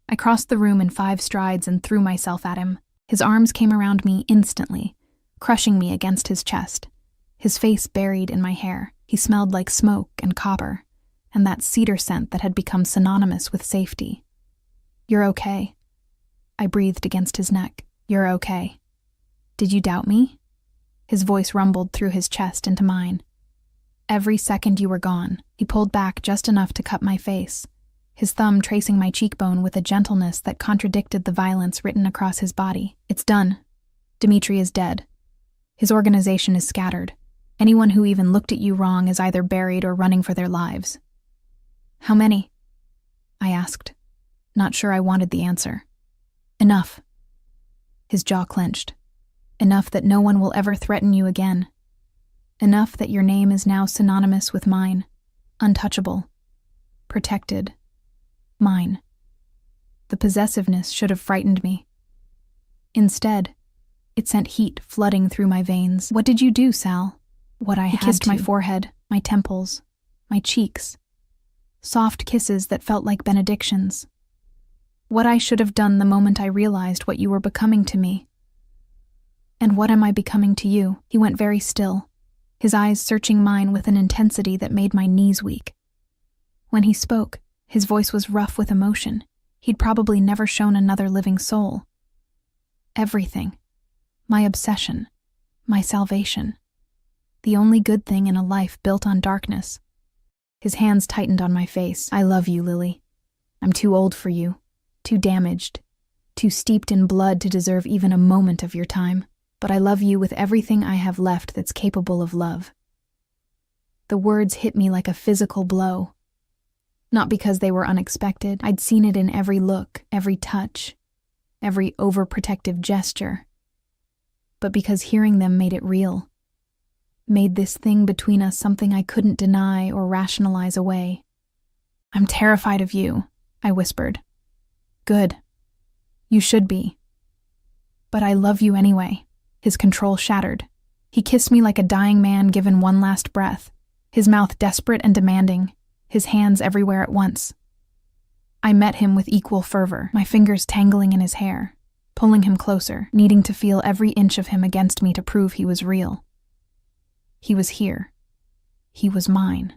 I crossed the room in 5 strides and threw myself at him. His arms came around me instantly, crushing me against his chest, his face buried in my hair. He smelled like smoke and copper, and that cedar scent that had become synonymous with safety. "You're okay." I breathed against his neck. "You're okay. Did you doubt me?" His voice rumbled through his chest into mine. "Every second you were gone." He pulled back just enough to cut my face, his thumb tracing my cheekbone with a gentleness that contradicted the violence written across his body. "It's done. Dimitri is dead. His organization is scattered. Anyone who even looked at you wrong is either buried or running for their lives." "How many?" I asked, not sure I wanted the answer. "Enough." His jaw clenched. "Enough that no one will ever threaten you again. Enough that your name is now synonymous with mine. Untouchable. Protected. Mine." The possessiveness should have frightened me. Instead, it sent heat flooding through my veins. "What did you do, Sal?" "What I had to." He kissed my forehead, my temples, my cheeks. Soft kisses that felt like benedictions. "What I should have done the moment I realized what you were becoming to me." "And what am I becoming to you?" He went very still, his eyes searching mine with an intensity that made my knees weak. When he spoke, his voice was rough with emotion. He'd probably never shown another living soul. "Everything. My obsession. My salvation. The only good thing in a life built on darkness." His hands tightened on my face. I love you, Lily. I'm too old for you, too damaged, too steeped in blood to deserve even a moment of your time. But I love you with everything I have left that's capable of love. The words hit me like a physical blow. Not because they were unexpected. I'd seen it in every look, every touch, every overprotective gesture. But because hearing them made it real. Made this thing between us something I couldn't deny or rationalize away. I'm terrified of you, I whispered. Good. You should be. But I love you anyway. His control shattered. He kissed me like a dying man given one last breath, his mouth desperate and demanding, his hands everywhere at once. I met him with equal fervor, my fingers tangling in his hair, pulling him closer, needing to feel every inch of him against me to prove he was real. He was here. He was mine.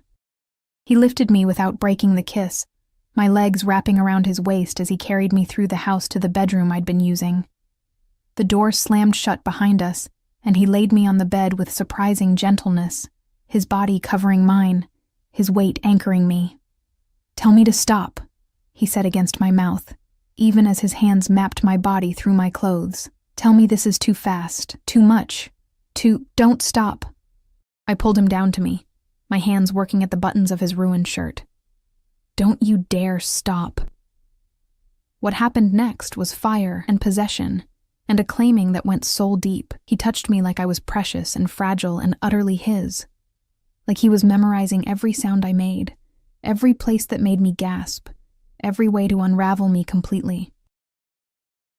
He lifted me without breaking the kiss, my legs wrapping around his waist as he carried me through the house to the bedroom I'd been using. The door slammed shut behind us, and he laid me on the bed with surprising gentleness, his body covering mine, his weight anchoring me. Tell me to stop, he said against my mouth, even as his hands mapped my body through my clothes. Tell me this is too fast, too much, don't stop. I pulled him down to me, my hands working at the buttons of his ruined shirt. Don't you dare stop. What happened next was fire and possession, and a claiming that went soul deep. He touched me like I was precious and fragile and utterly his. Like he was memorizing every sound I made, every place that made me gasp, every way to unravel me completely.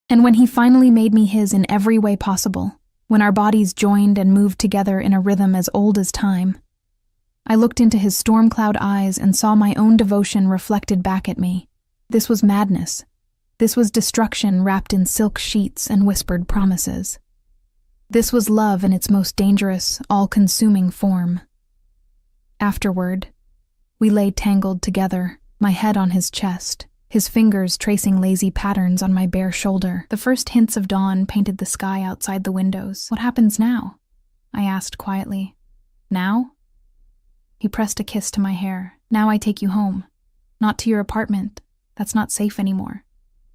And when he finally made me his in every way possible, when our bodies joined and moved together in a rhythm as old as time, I looked into his storm cloud eyes and saw my own devotion reflected back at me. This was madness. This was destruction wrapped in silk sheets and whispered promises. This was love in its most dangerous, all-consuming form. Afterward, we lay tangled together, my head on his chest, his fingers tracing lazy patterns on my bare shoulder. The first hints of dawn painted the sky outside the windows. What happens now? I asked quietly. Now? He pressed a kiss to my hair. Now I take you home. Not to your apartment. That's not safe anymore.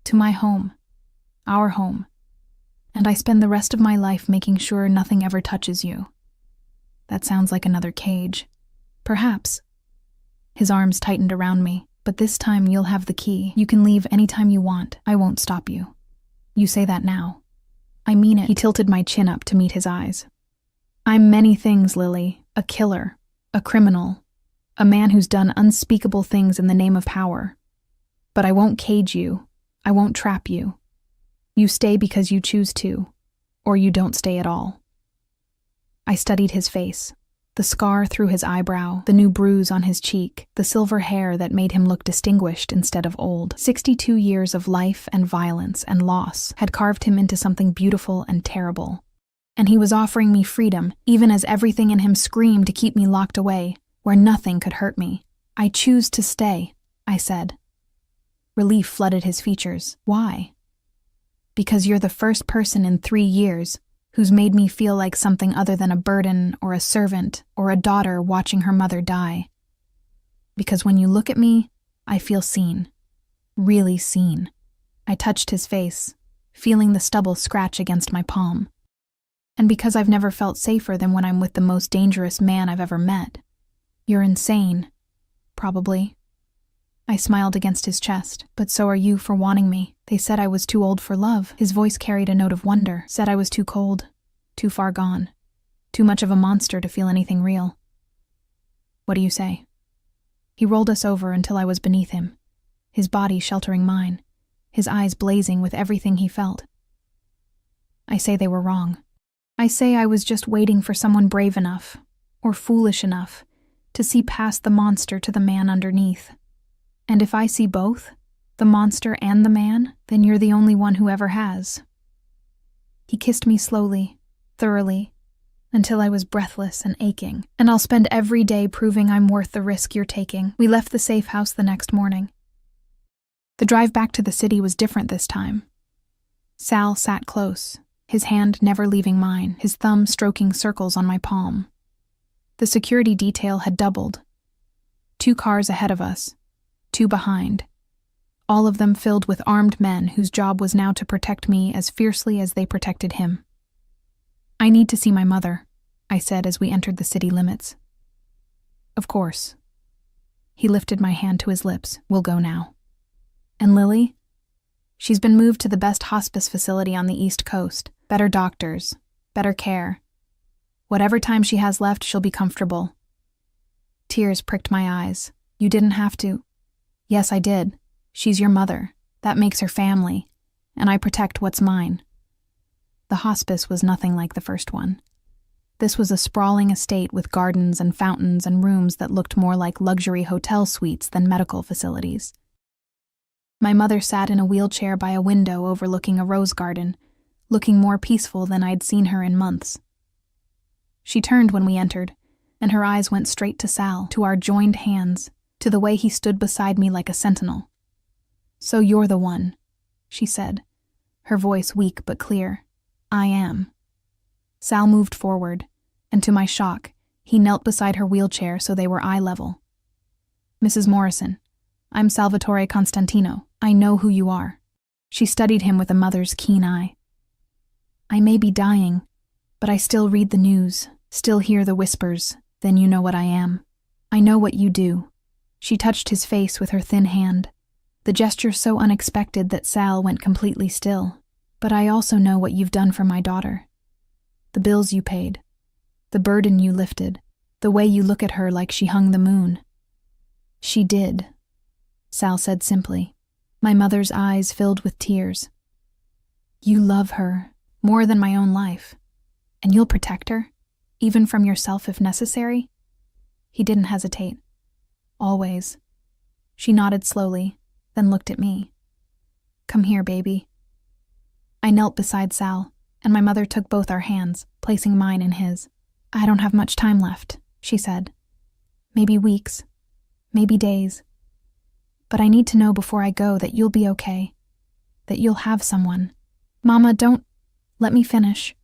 To my home. Our home. And I spend the rest of my life making sure nothing ever touches you. That sounds like another cage. Perhaps. His arms tightened around me. But this time you'll have the key. You can leave anytime you want. I won't stop you. You say that now. I mean it. He tilted my chin up to meet his eyes. I'm many things, Lily. A killer. A criminal. A man who's done unspeakable things in the name of power. But I won't cage you. I won't trap you. You stay because you choose to. Or you don't stay at all. I studied his face. The scar through his eyebrow, the new bruise on his cheek, the silver hair that made him look distinguished instead of old. 62 years of life and violence and loss had carved him into something beautiful and terrible. And he was offering me freedom, even as everything in him screamed to keep me locked away, where nothing could hurt me. I choose to stay, I said. Relief flooded his features. Why? Because you're the first person in 3 years who's made me feel like something other than a burden or a servant or a daughter watching her mother die. Because when you look at me, I feel seen. Really seen. I touched his face, feeling the stubble scratch against my palm. And because I've never felt safer than when I'm with the most dangerous man I've ever met. You're insane. Probably. I smiled against his chest. But so are you for wanting me. They said I was too old for love. His voice carried a note of wonder. Said I was too cold, too far gone, too much of a monster to feel anything real. What do you say? He rolled us over until I was beneath him, his body sheltering mine, his eyes blazing with everything he felt. I say they were wrong. I say I was just waiting for someone brave enough, or foolish enough, to see past the monster to the man underneath. And if I see both, the monster and the man, then you're the only one who ever has. He kissed me slowly, thoroughly, until I was breathless and aching, and I'll spend every day proving I'm worth the risk you're taking. We left the safe house the next morning. The drive back to the city was different this time. Sal sat close, his hand never leaving mine, his thumb stroking circles on my palm. The security detail had doubled. 2 cars ahead of us, 2 behind, all of them filled with armed men whose job was now to protect me as fiercely as they protected him. "I need to see my mother," I said as we entered the city limits. "Of course." He lifted my hand to his lips. "We'll go now." "And Lily?" "She's been moved to the best hospice facility on the East Coast. Better doctors, better care. Whatever time she has left, she'll be comfortable." Tears pricked my eyes. "You didn't have to." "Yes, I did. She's your mother. That makes her family. And I protect what's mine." The hospice was nothing like the first one. This was a sprawling estate with gardens and fountains and rooms that looked more like luxury hotel suites than medical facilities. My mother sat in a wheelchair by a window overlooking a rose garden, looking more peaceful than I'd seen her in months. She turned when we entered, and her eyes went straight to Sal, to our joined hands, to the way he stood beside me like a sentinel. "So you're the one," she said, her voice weak but clear. "I am." Sal moved forward, and to my shock, he knelt beside her wheelchair so they were eye level. "Mrs. Morrison, I'm Salvatore Constantino. I know who you are." She studied him with a mother's keen eye. "I may be dying, but I still read the news, still hear the whispers. Then you know what I am. I know what you do." She touched his face with her thin hand, the gesture so unexpected that Sal went completely still. "But I also know what you've done for my daughter. The bills you paid, the burden you lifted, the way you look at her like she hung the moon." "She did," Sal said simply. My mother's eyes filled with tears. "You love her more than my own life, and you'll protect her, even from yourself if necessary?" He didn't hesitate. "Always." She nodded slowly, then looked at me. "Come here, baby." I knelt beside Sal, and my mother took both our hands, placing mine in his. "I don't have much time left," she said. "Maybe weeks, maybe days. But I need to know before I go that you'll be okay, that you'll have someone." "Mama, don't... Let me finish."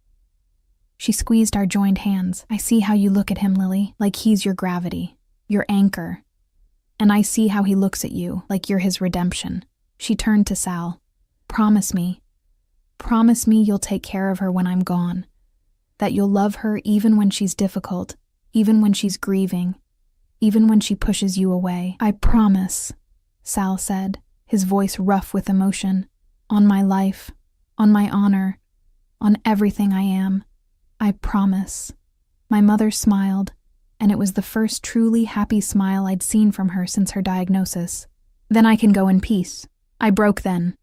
She squeezed our joined hands. "I see how you look at him, Lily, like he's your gravity, your anchor. And I see how he looks at you, like you're his redemption." She turned to Sal. Promise me you'll take care of her when I'm gone, that you'll love her even when she's difficult, even when she's grieving, even when she pushes you away." "I promise," Sal said, his voice rough with emotion. "On my life, on my honor, on everything I am. I promise." My mother smiled, and it was the first truly happy smile I'd seen from her since her diagnosis. "Then I can go in peace." I broke then,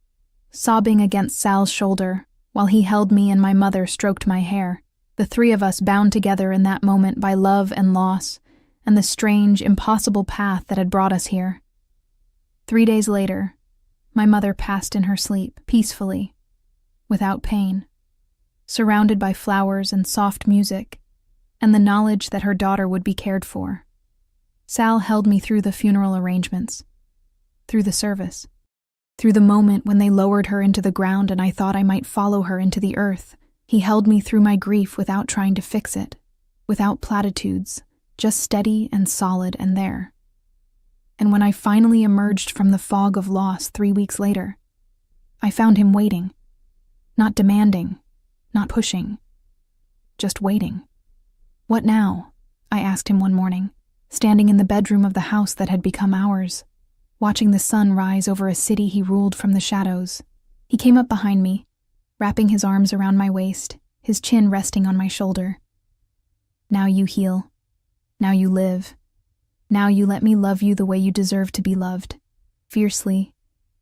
sobbing against Sal's shoulder, while he held me and my mother stroked my hair, the 3 of us bound together in that moment by love and loss, and the strange, impossible path that had brought us here. 3 days later, my mother passed in her sleep, peacefully, without pain, surrounded by flowers and soft music, and the knowledge that her daughter would be cared for. Sal held me through the funeral arrangements, through the service, through the moment when they lowered her into the ground and I thought I might follow her into the earth. He held me through my grief without trying to fix it, without platitudes, just steady and solid and there. And when I finally emerged from the fog of loss 3 weeks later, I found him waiting, not demanding, not pushing, just waiting. "What now?" I asked him one morning, standing in the bedroom of the house that had become ours, watching the sun rise over a city he ruled from the shadows. He came up behind me, wrapping his arms around my waist, his chin resting on my shoulder. "Now you heal. Now you live. Now you let me love you the way you deserve to be loved. Fiercely,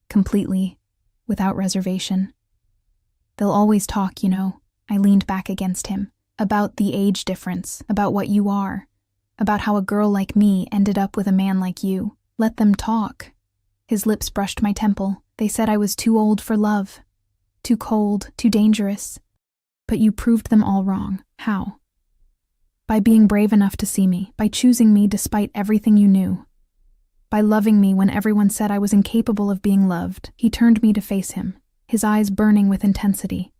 completely, without reservation." "They'll always talk, you know," I leaned back against him, "about the age difference, about what you are, about how a girl like me ended up with a man like you. Let them talk." His lips brushed my temple. "They said I was too old for love, too cold, too dangerous. But you proved them all wrong. How?" "By being brave enough to see me, by choosing me despite everything you knew, by loving me when everyone said I was incapable of being loved." He turned me to face him, his eyes burning with intensity.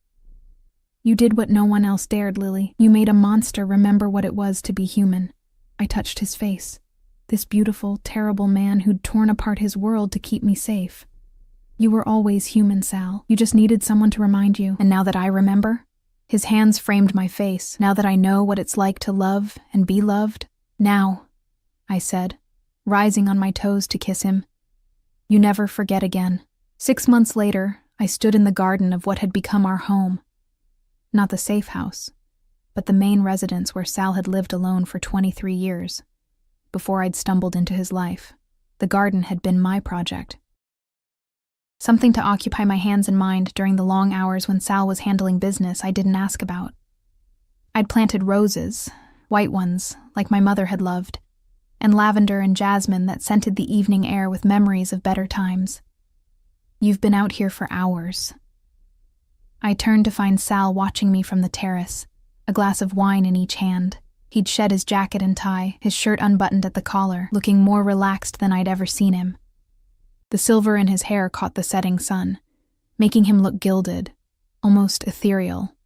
"You did what no one else dared, Lily. You made a monster remember what it was to be human." I touched his face. This beautiful, terrible man who'd torn apart his world to keep me safe. You were always human, Sal. You just needed someone to remind you. And now that I remember, his hands framed my face. Now that I know what it's like to love and be loved. Now, I said, rising on my toes to kiss him. You never forget again. 6 months later, I stood in the garden of what had become our home. Not the safe house, but the main residence where Sal had lived alone for 23 years. Before I'd stumbled into his life, the garden had been my project. Something to occupy my hands and mind during the long hours when Sal was handling business I didn't ask about. I'd planted roses, white ones, like my mother had loved, and lavender and jasmine that scented the evening air with memories of better times. You've been out here for hours. I turned to find Sal watching me from the terrace, a glass of wine in each hand. He'd shed his jacket and tie, his shirt unbuttoned at the collar, looking more relaxed than I'd ever seen him. The silver in his hair caught the setting sun, making him look gilded, almost ethereal.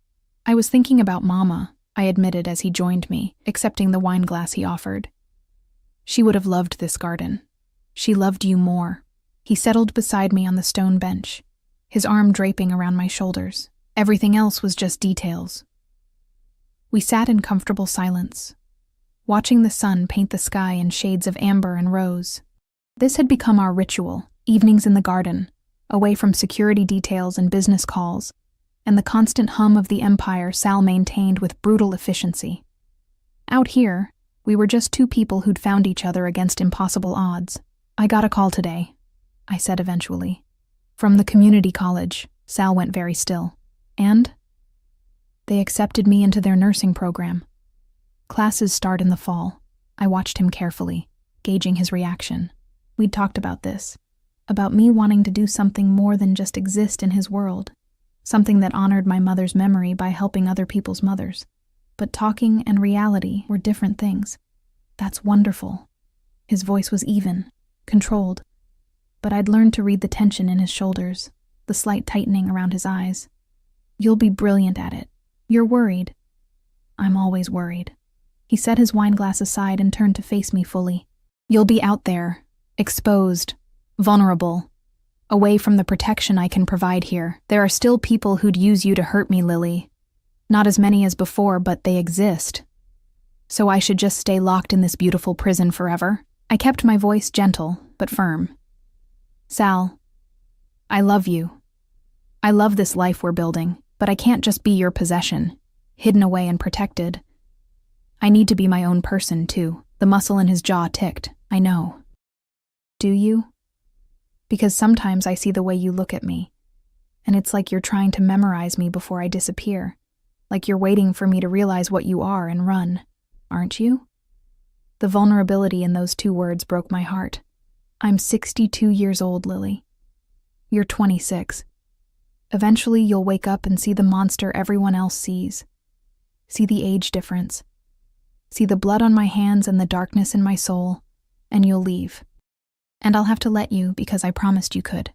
I was thinking about Mama, I admitted as he joined me, accepting the wine glass he offered. She would have loved this garden. She loved you more. He settled beside me on the stone bench, his arm draping around my shoulders. Everything else was just details. We sat in comfortable silence, watching the sun paint the sky in shades of amber and rose. This had become our ritual, evenings in the garden, away from security details and business calls, and the constant hum of the empire Sal maintained with brutal efficiency. Out here, we were just two people who'd found each other against impossible odds. I got a call today, I said eventually. From the community college. Sal went very still. And? They accepted me into their nursing program. Classes start in the fall. I watched him carefully, gauging his reaction. We'd talked about this, about me wanting to do something more than just exist in his world, something that honored my mother's memory by helping other people's mothers. But talking and reality were different things. That's wonderful. His voice was even, controlled, but I'd learned to read the tension in his shoulders, the slight tightening around his eyes. You'll be brilliant at it. You're worried. I'm always worried. He set his wine glass aside and turned to face me fully. You'll be out there, exposed, vulnerable, away from the protection I can provide here. There are still people who'd use you to hurt me, Lily. Not as many as before, but they exist. So I should just stay locked in this beautiful prison forever? I kept my voice gentle, but firm. Sal, I love you. I love this life we're building, but I can't just be your possession, hidden away and protected. I need to be my own person, too. The muscle in his jaw ticked. I know. Do you? Because sometimes I see the way you look at me, and it's like you're trying to memorize me before I disappear, like you're waiting for me to realize what you are and run, aren't you? The vulnerability in those two words broke my heart. I'm 62 years old, Lily. You're 26. Eventually you'll wake up and see the monster everyone else sees. See the age difference. See the blood on my hands and the darkness in my soul, and you'll leave. And I'll have to let you because I promised you could.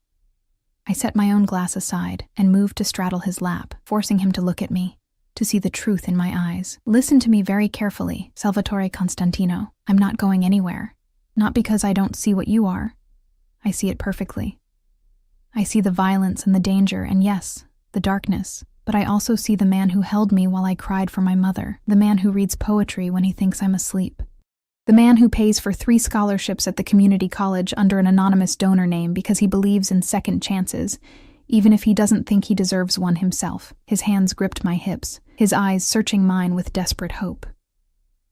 I set my own glass aside and moved to straddle his lap, forcing him to look at me, to see the truth in my eyes. Listen to me very carefully, Salvatore Constantino. I'm not going anywhere. Not because I don't see what you are. I see it perfectly. I see the violence and the danger and, yes, the darkness. But I also see the man who held me while I cried for my mother, the man who reads poetry when he thinks I'm asleep. The man who pays for 3 scholarships at the community college under an anonymous donor name because he believes in second chances, even if he doesn't think he deserves one himself. His hands gripped my hips, his eyes searching mine with desperate hope.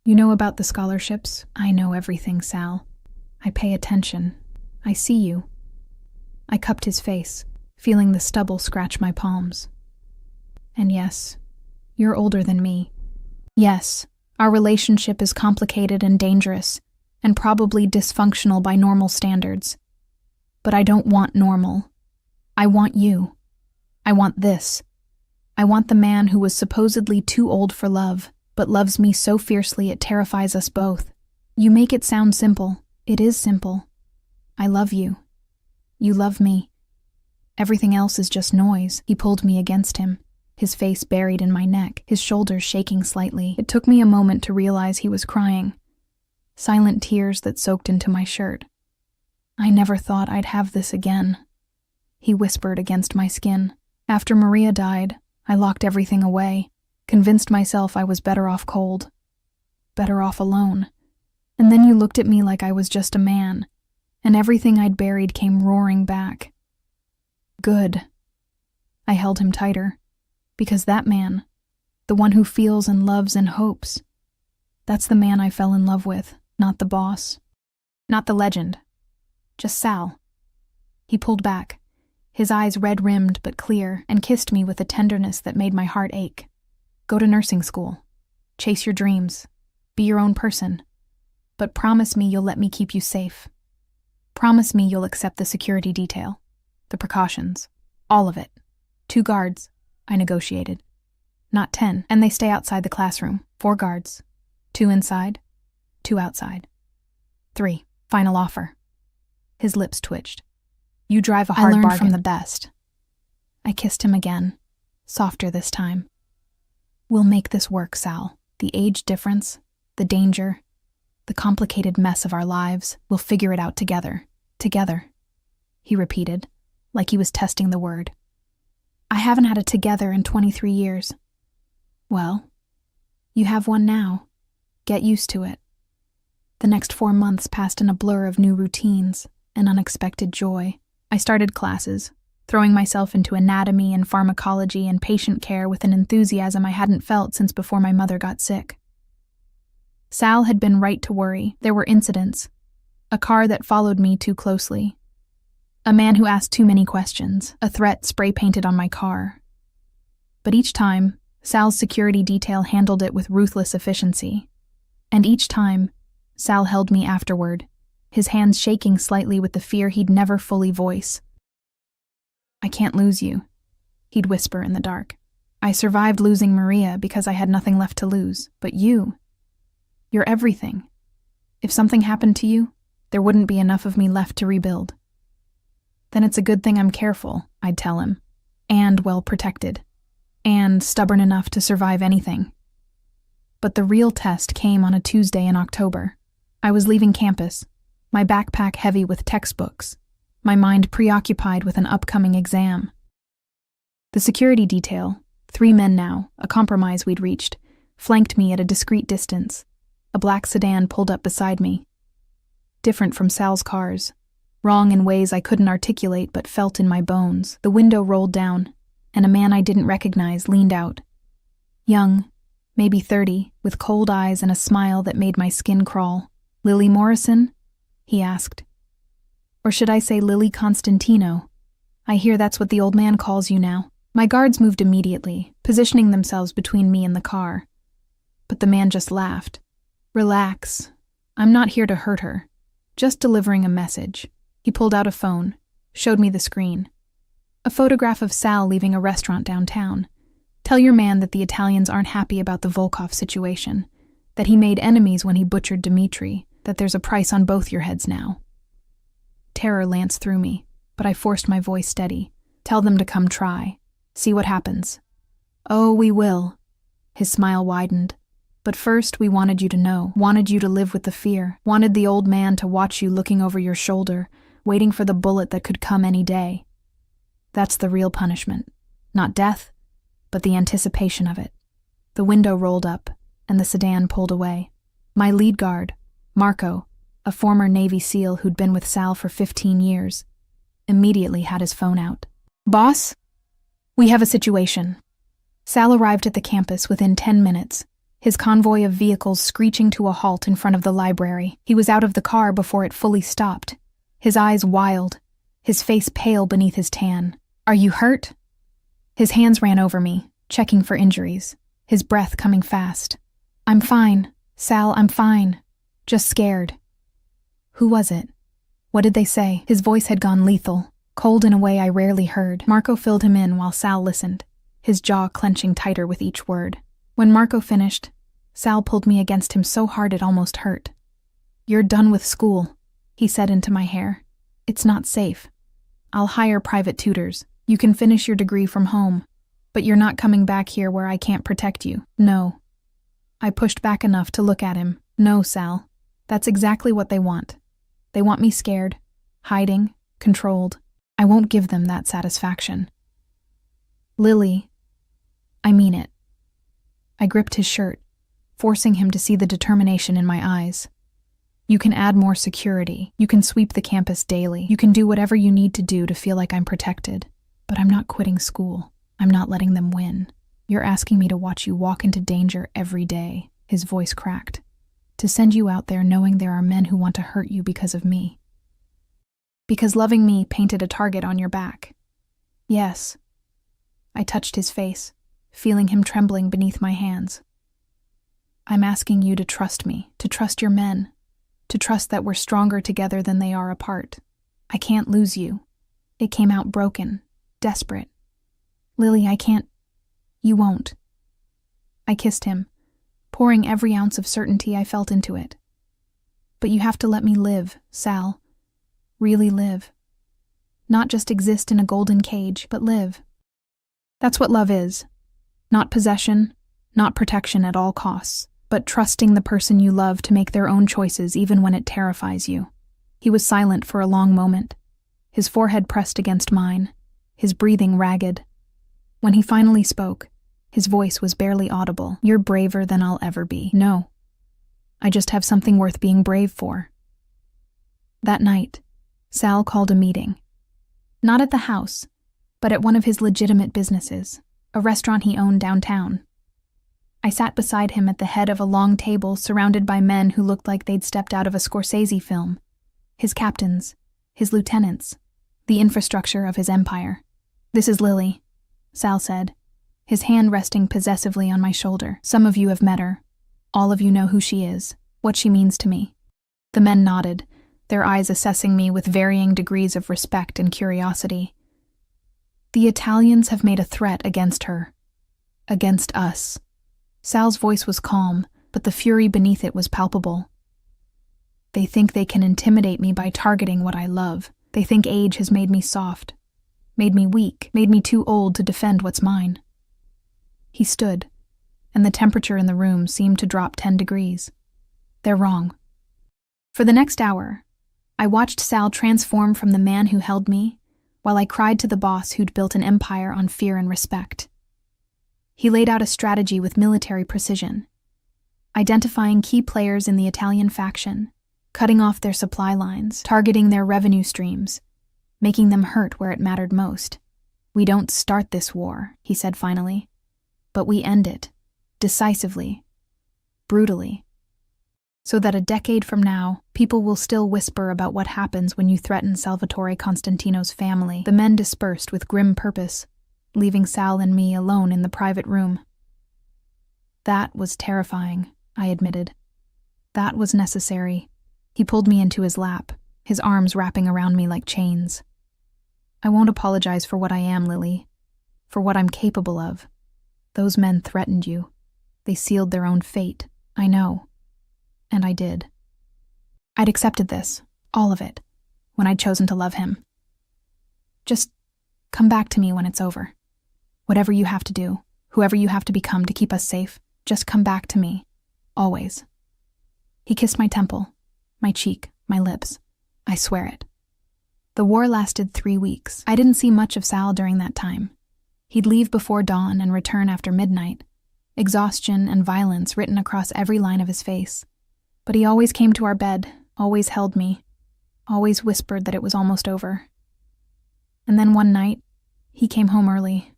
You know about the scholarships? I know everything, Sal. I pay attention. I see you. I cupped his face, feeling the stubble scratch my palms. And yes, you're older than me. Yes, our relationship is complicated and dangerous, and probably dysfunctional by normal standards. But I don't want normal. I want you. I want this. I want the man who was supposedly too old for love, but loves me so fiercely it terrifies us both. You make it sound simple. It is simple. I love you. You love me. Everything else is just noise. He pulled me against him, his face buried in my neck, his shoulders shaking slightly. It took me a moment to realize he was crying. silent tears that soaked into my shirt. "I never thought I'd have this again," he whispered against my skin. "After Maria died, I locked everything away, convinced myself I was better off cold, better off alone. And then you looked at me like I was just a man, and everything I'd buried came roaring back. Good." I held him tighter, because that man, the one who feels and loves and hopes, that's the man I fell in love with, not the boss, not the legend, just Sal. He pulled back, his eyes red-rimmed but clear, and kissed me with a tenderness that made my heart ache. "Go to nursing school. Chase your dreams. Be your own person. But promise me you'll let me keep you safe. Promise me you'll accept the security detail, the precautions, all of it. 2 guards, I negotiated. Not 10, and they stay outside the classroom. 4 guards. 2 inside, 2 outside. 3, final offer." His lips twitched. "You drive a hard bargain." I learned from the best. I kissed him again, softer this time. "We'll make this work, Sal. The age difference, the danger, the complicated mess of our lives, we'll figure it out together. Together," he repeated, like he was testing the word. "I haven't had a together in 23 years. Well, you have one now. Get used to it." The next 4 months passed in a blur of new routines and unexpected joy. I started classes, throwing myself into anatomy and pharmacology and patient care with an enthusiasm I hadn't felt since before my mother got sick. Sal had been right to worry. There were incidents. A car that followed me too closely. A man who asked too many questions. A threat spray-painted on my car. But each time, Sal's security detail handled it with ruthless efficiency. And each time, Sal held me afterward, his hands shaking slightly with the fear he'd never fully voice. "I can't lose you," he'd whisper in the dark. "I survived losing Maria because I had nothing left to lose. But you're everything. If something happened to you, there wouldn't be enough of me left to rebuild." "Then it's a good thing I'm careful," I'd tell him, "and well protected, and stubborn enough to survive anything." But the real test came on a Tuesday in October. I was leaving campus, my backpack heavy with textbooks, my mind preoccupied with an upcoming exam. The security detail, 3 men now, a compromise we'd reached, flanked me at a discreet distance. A black sedan pulled up beside me. Different from Sal's cars, wrong in ways I couldn't articulate but felt in my bones. The window rolled down, and a man I didn't recognize leaned out. Young, maybe 30, with cold eyes and a smile that made my skin crawl. "Lily Morrison?" he asked. "Or should I say Lily Constantino? I hear that's what the old man calls you now." My guards moved immediately, positioning themselves between me and the car. But the man just laughed. "Relax. I'm not here to hurt her. Just delivering a message." He pulled out a phone, showed me the screen. A photograph of Sal leaving a restaurant downtown. "Tell your man that the Italians aren't happy about the Volkov situation, that he made enemies when he butchered Dmitri, that there's a price on both your heads now." Terror lanced through me, but I forced my voice steady. "Tell them to come try. See what happens." "Oh, we will." His smile widened. "But first, we wanted you to know, wanted you to live with the fear, wanted the old man to watch you looking over your shoulder, waiting for the bullet that could come any day. That's the real punishment. Not death, but the anticipation of it." The window rolled up, and the sedan pulled away. My lead guard, Marco, a former Navy SEAL who'd been with Sal for 15 years, immediately had his phone out. "Boss, we have a situation." Sal arrived at the campus within 10 minutes, his convoy of vehicles screeching to a halt in front of the library. He was out of the car before it fully stopped, his eyes wild, his face pale beneath his tan. "Are you hurt?" His hands ran over me, checking for injuries, his breath coming fast. "I'm fine, Sal, I'm fine. Just scared." "Who was it? What did they say?" His voice had gone lethal, cold in a way I rarely heard. Marco filled him in while Sal listened, his jaw clenching tighter with each word. When Marco finished, Sal pulled me against him so hard it almost hurt. "You're done with school," he said into my hair. "It's not safe. I'll hire private tutors. You can finish your degree from home, but you're not coming back here where I can't protect you. No." I pushed back enough to look at him. "No, Sal. That's exactly what they want. They want me scared, hiding, controlled. I won't give them that satisfaction. Lily, I mean it. I gripped his shirt, forcing him to see the determination in my eyes. You can add more security. You can sweep the campus daily. You can do whatever you need to do to feel like I'm protected. But I'm not quitting school. I'm not letting them win. You're asking me to watch you walk into danger every day. His voice cracked. To send you out there knowing there are men who want to hurt you because of me. Because loving me painted a target on your back. Yes. I touched his face, feeling him trembling beneath my hands. I'm asking you to trust me, to trust your men, to trust that we're stronger together than they are apart. I can't lose you. It came out broken, desperate. Lily, I can't. You won't. I kissed him, pouring every ounce of certainty I felt into it. But you have to let me live, Sal. Really live. Not just exist in a golden cage, but live. That's what love is. Not possession, not protection at all costs, but trusting the person you love to make their own choices even when it terrifies you. He was silent for a long moment, his forehead pressed against mine, his breathing ragged. When he finally spoke, his voice was barely audible. You're braver than I'll ever be. No. I just have something worth being brave for. That night, Sal called a meeting. Not at the house, but at one of his legitimate businesses, a restaurant he owned downtown. I sat beside him at the head of a long table surrounded by men who looked like they'd stepped out of a Scorsese film. His captains, his lieutenants, the infrastructure of his empire. This is Lily, Sal said, his hand resting possessively on my shoulder. Some of you have met her. All of you know who she is, what she means to me. The men nodded, their eyes assessing me with varying degrees of respect and curiosity. The Italians have made a threat against her. Against us. Sal's voice was calm, but the fury beneath it was palpable. They think they can intimidate me by targeting what I love. They think age has made me soft, made me weak, made me too old to defend what's mine. He stood, and the temperature in the room seemed to drop 10 degrees. They're wrong. For the next hour, I watched Sal transform from the man who held me, while I cried to the boss who'd built an empire on fear and respect. He laid out a strategy with military precision, identifying key players in the Italian faction, cutting off their supply lines, targeting their revenue streams, making them hurt where it mattered most. We don't start this war, he said finally, but we end it, decisively, brutally, so that a decade from now, people will still whisper about what happens when you threaten Salvatore Constantino's family. The men dispersed with grim purpose, leaving Sal and me alone in the private room. That was terrifying, I admitted. That was necessary. He pulled me into his lap, his arms wrapping around me like chains. I won't apologize for what I am, Lily, for what I'm capable of. Those men threatened you. They sealed their own fate. I know. And I did. I'd accepted this, all of it, when I'd chosen to love him. Just come back to me when it's over. Whatever you have to do, whoever you have to become to keep us safe, just come back to me. Always. He kissed my temple, my cheek, my lips. I swear it. The war lasted 3 weeks. I didn't see much of Sal during that time. He'd leave before dawn and return after midnight, exhaustion and violence written across every line of his face. But he always came to our bed, always held me, always whispered that it was almost over. And then one night, he came home early.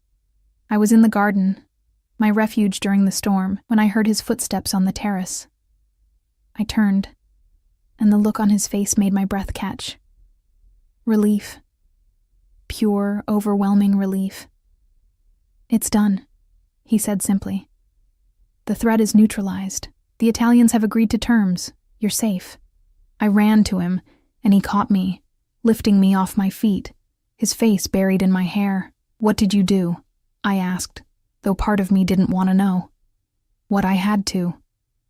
I was in the garden, my refuge during the storm, when I heard his footsteps on the terrace. I turned, and the look on his face made my breath catch. Relief. Pure, overwhelming relief. It's done, he said simply. The threat is neutralized. The Italians have agreed to terms. You're safe. I ran to him, and he caught me, lifting me off my feet, his face buried in my hair. What did you do? I asked, though part of me didn't want to know. What I had to.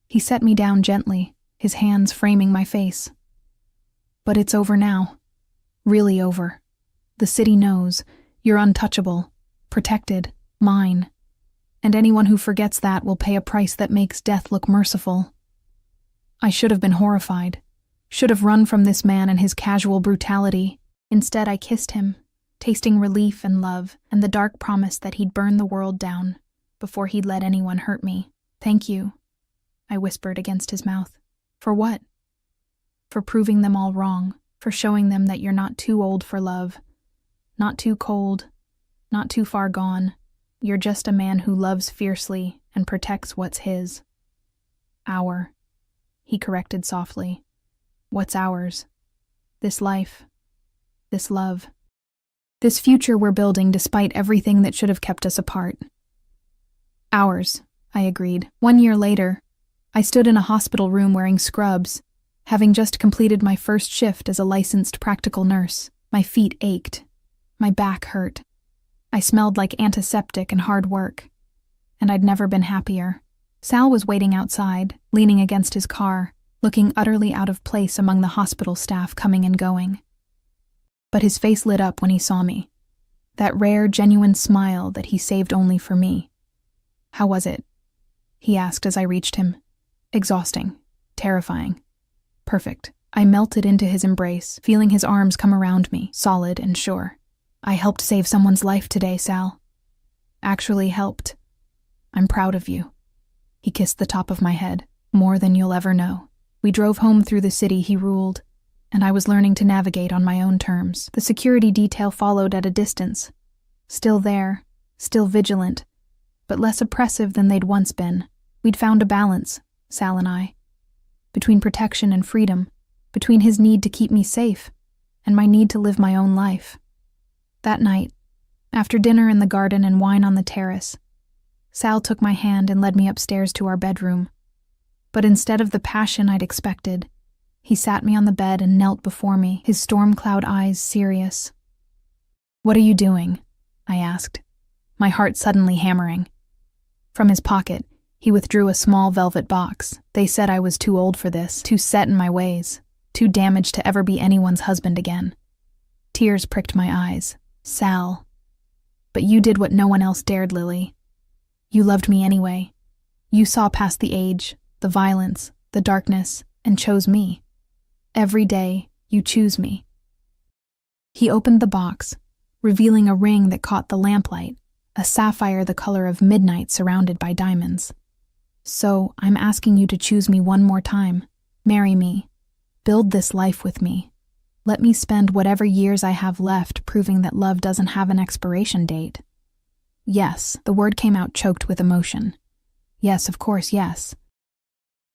He set me down gently, his hands framing my face. But it's over now. Really over. The city knows. You're untouchable, protected, mine. And anyone who forgets that will pay a price that makes death look merciful. I should have been horrified, should have run from this man and his casual brutality. Instead, I kissed him, tasting relief and love, and the dark promise that he'd burn the world down before he'd let anyone hurt me. "Thank you," I whispered against his mouth. "For what?" "For proving them all wrong, for showing them that you're not too old for love, not too cold, not too far gone. You're just a man who loves fiercely and protects what's his." "Our," he corrected softly. "What's ours? This life, this love, this future we're building despite everything that should have kept us apart." "Ours," I agreed. 1 year later, I stood in a hospital room wearing scrubs, having just completed my first shift as a licensed practical nurse. My feet ached. My back hurt. I smelled like antiseptic and hard work. And I'd never been happier. Sal was waiting outside, leaning against his car, looking utterly out of place among the hospital staff coming and going. But his face lit up when he saw me. That rare, genuine smile that he saved only for me. "How was it?" he asked as I reached him. "Exhausting. Terrifying. Perfect." I melted into his embrace, feeling his arms come around me, solid and sure. "I helped save someone's life today, Sal. Actually helped. I'm proud of you." He kissed the top of my head. "More than you'll ever know." We drove home through the city he ruled, and I was learning to navigate on my own terms. The security detail followed at a distance. Still there, still vigilant, but less oppressive than they'd once been. We'd found a balance, Sal and I, between protection and freedom, between his need to keep me safe and my need to live my own life. That night, after dinner in the garden and wine on the terrace, Sal took my hand and led me upstairs to our bedroom. But instead of the passion I'd expected, he sat me on the bed and knelt before me, his storm cloud eyes serious. "What are you doing?" I asked, my heart suddenly hammering. From his pocket, he withdrew a small velvet box. "They said I was too old for this, too set in my ways, too damaged to ever be anyone's husband again." Tears pricked my eyes. "Sal, but you did what no one else dared, Lily. You loved me anyway. You saw past the age, the violence, the darkness, and chose me. Every day, you choose me." He opened the box, revealing a ring that caught the lamplight, a sapphire the color of midnight surrounded by diamonds. "So, I'm asking you to choose me one more time. Marry me. Build this life with me. Let me spend whatever years I have left proving that love doesn't have an expiration date." "Yes," the word came out choked with emotion. "Yes, of course, yes."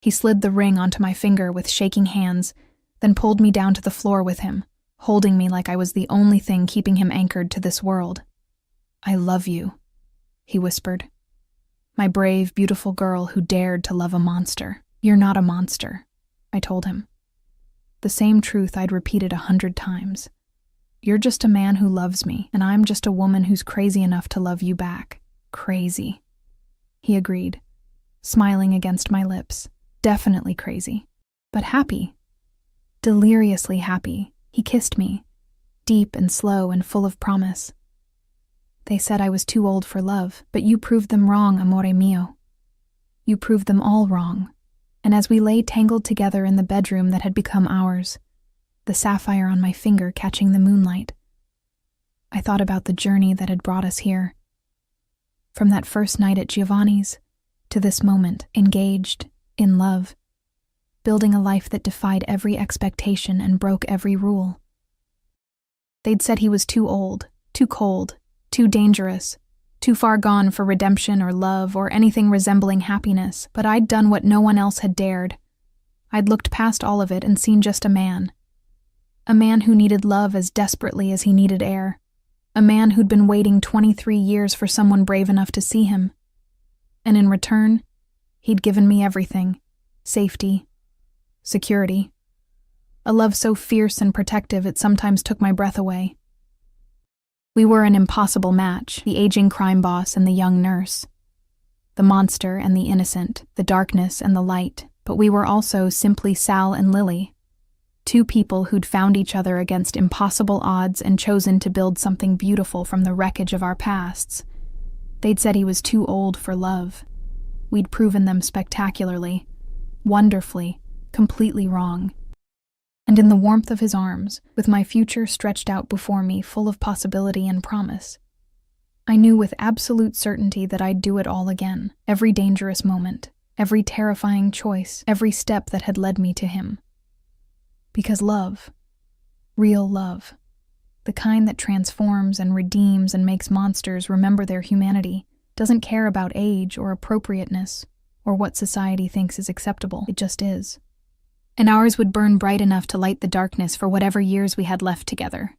He slid the ring onto my finger with shaking hands, then pulled me down to the floor with him, holding me like I was the only thing keeping him anchored to this world. "I love you," he whispered. "My brave, beautiful girl who dared to love a monster." "You're not a monster," I told him. The same truth I'd repeated 100 times. "You're just a man who loves me, and I'm just a woman who's crazy enough to love you back." "Crazy," he agreed, smiling against my lips. "Definitely crazy, but happy. Deliriously happy." He kissed me, deep and slow and full of promise. "They said I was too old for love, but you proved them wrong, amore mio. You proved them all wrong." And as we lay tangled together in the bedroom that had become ours, the sapphire on my finger catching the moonlight, I thought about the journey that had brought us here. From that first night at Giovanni's to this moment, engaged, in love, building a life that defied every expectation and broke every rule. They'd said he was too old, too cold, too dangerous, too far gone for redemption or love or anything resembling happiness, but I'd done what no one else had dared. I'd looked past all of it and seen just a man who needed love as desperately as he needed air, a man who'd been waiting 23 years for someone brave enough to see him. And in return, he'd given me everything: safety, security, a love so fierce and protective it sometimes took my breath away. We were an impossible match, the aging crime boss and the young nurse, the monster and the innocent, the darkness and the light, but we were also simply Sal and Lily, two people who'd found each other against impossible odds and chosen to build something beautiful from the wreckage of our pasts. They'd said he was too old for love. We'd proven them spectacularly, wonderfully, completely wrong. And in the warmth of his arms, with my future stretched out before me full of possibility and promise, I knew with absolute certainty that I'd do it all again, every dangerous moment, every terrifying choice, every step that had led me to him. Because love, real love, the kind that transforms and redeems and makes monsters remember their humanity, doesn't care about age or appropriateness or what society thinks is acceptable. It just is. And ours would burn bright enough to light the darkness for whatever years we had left together.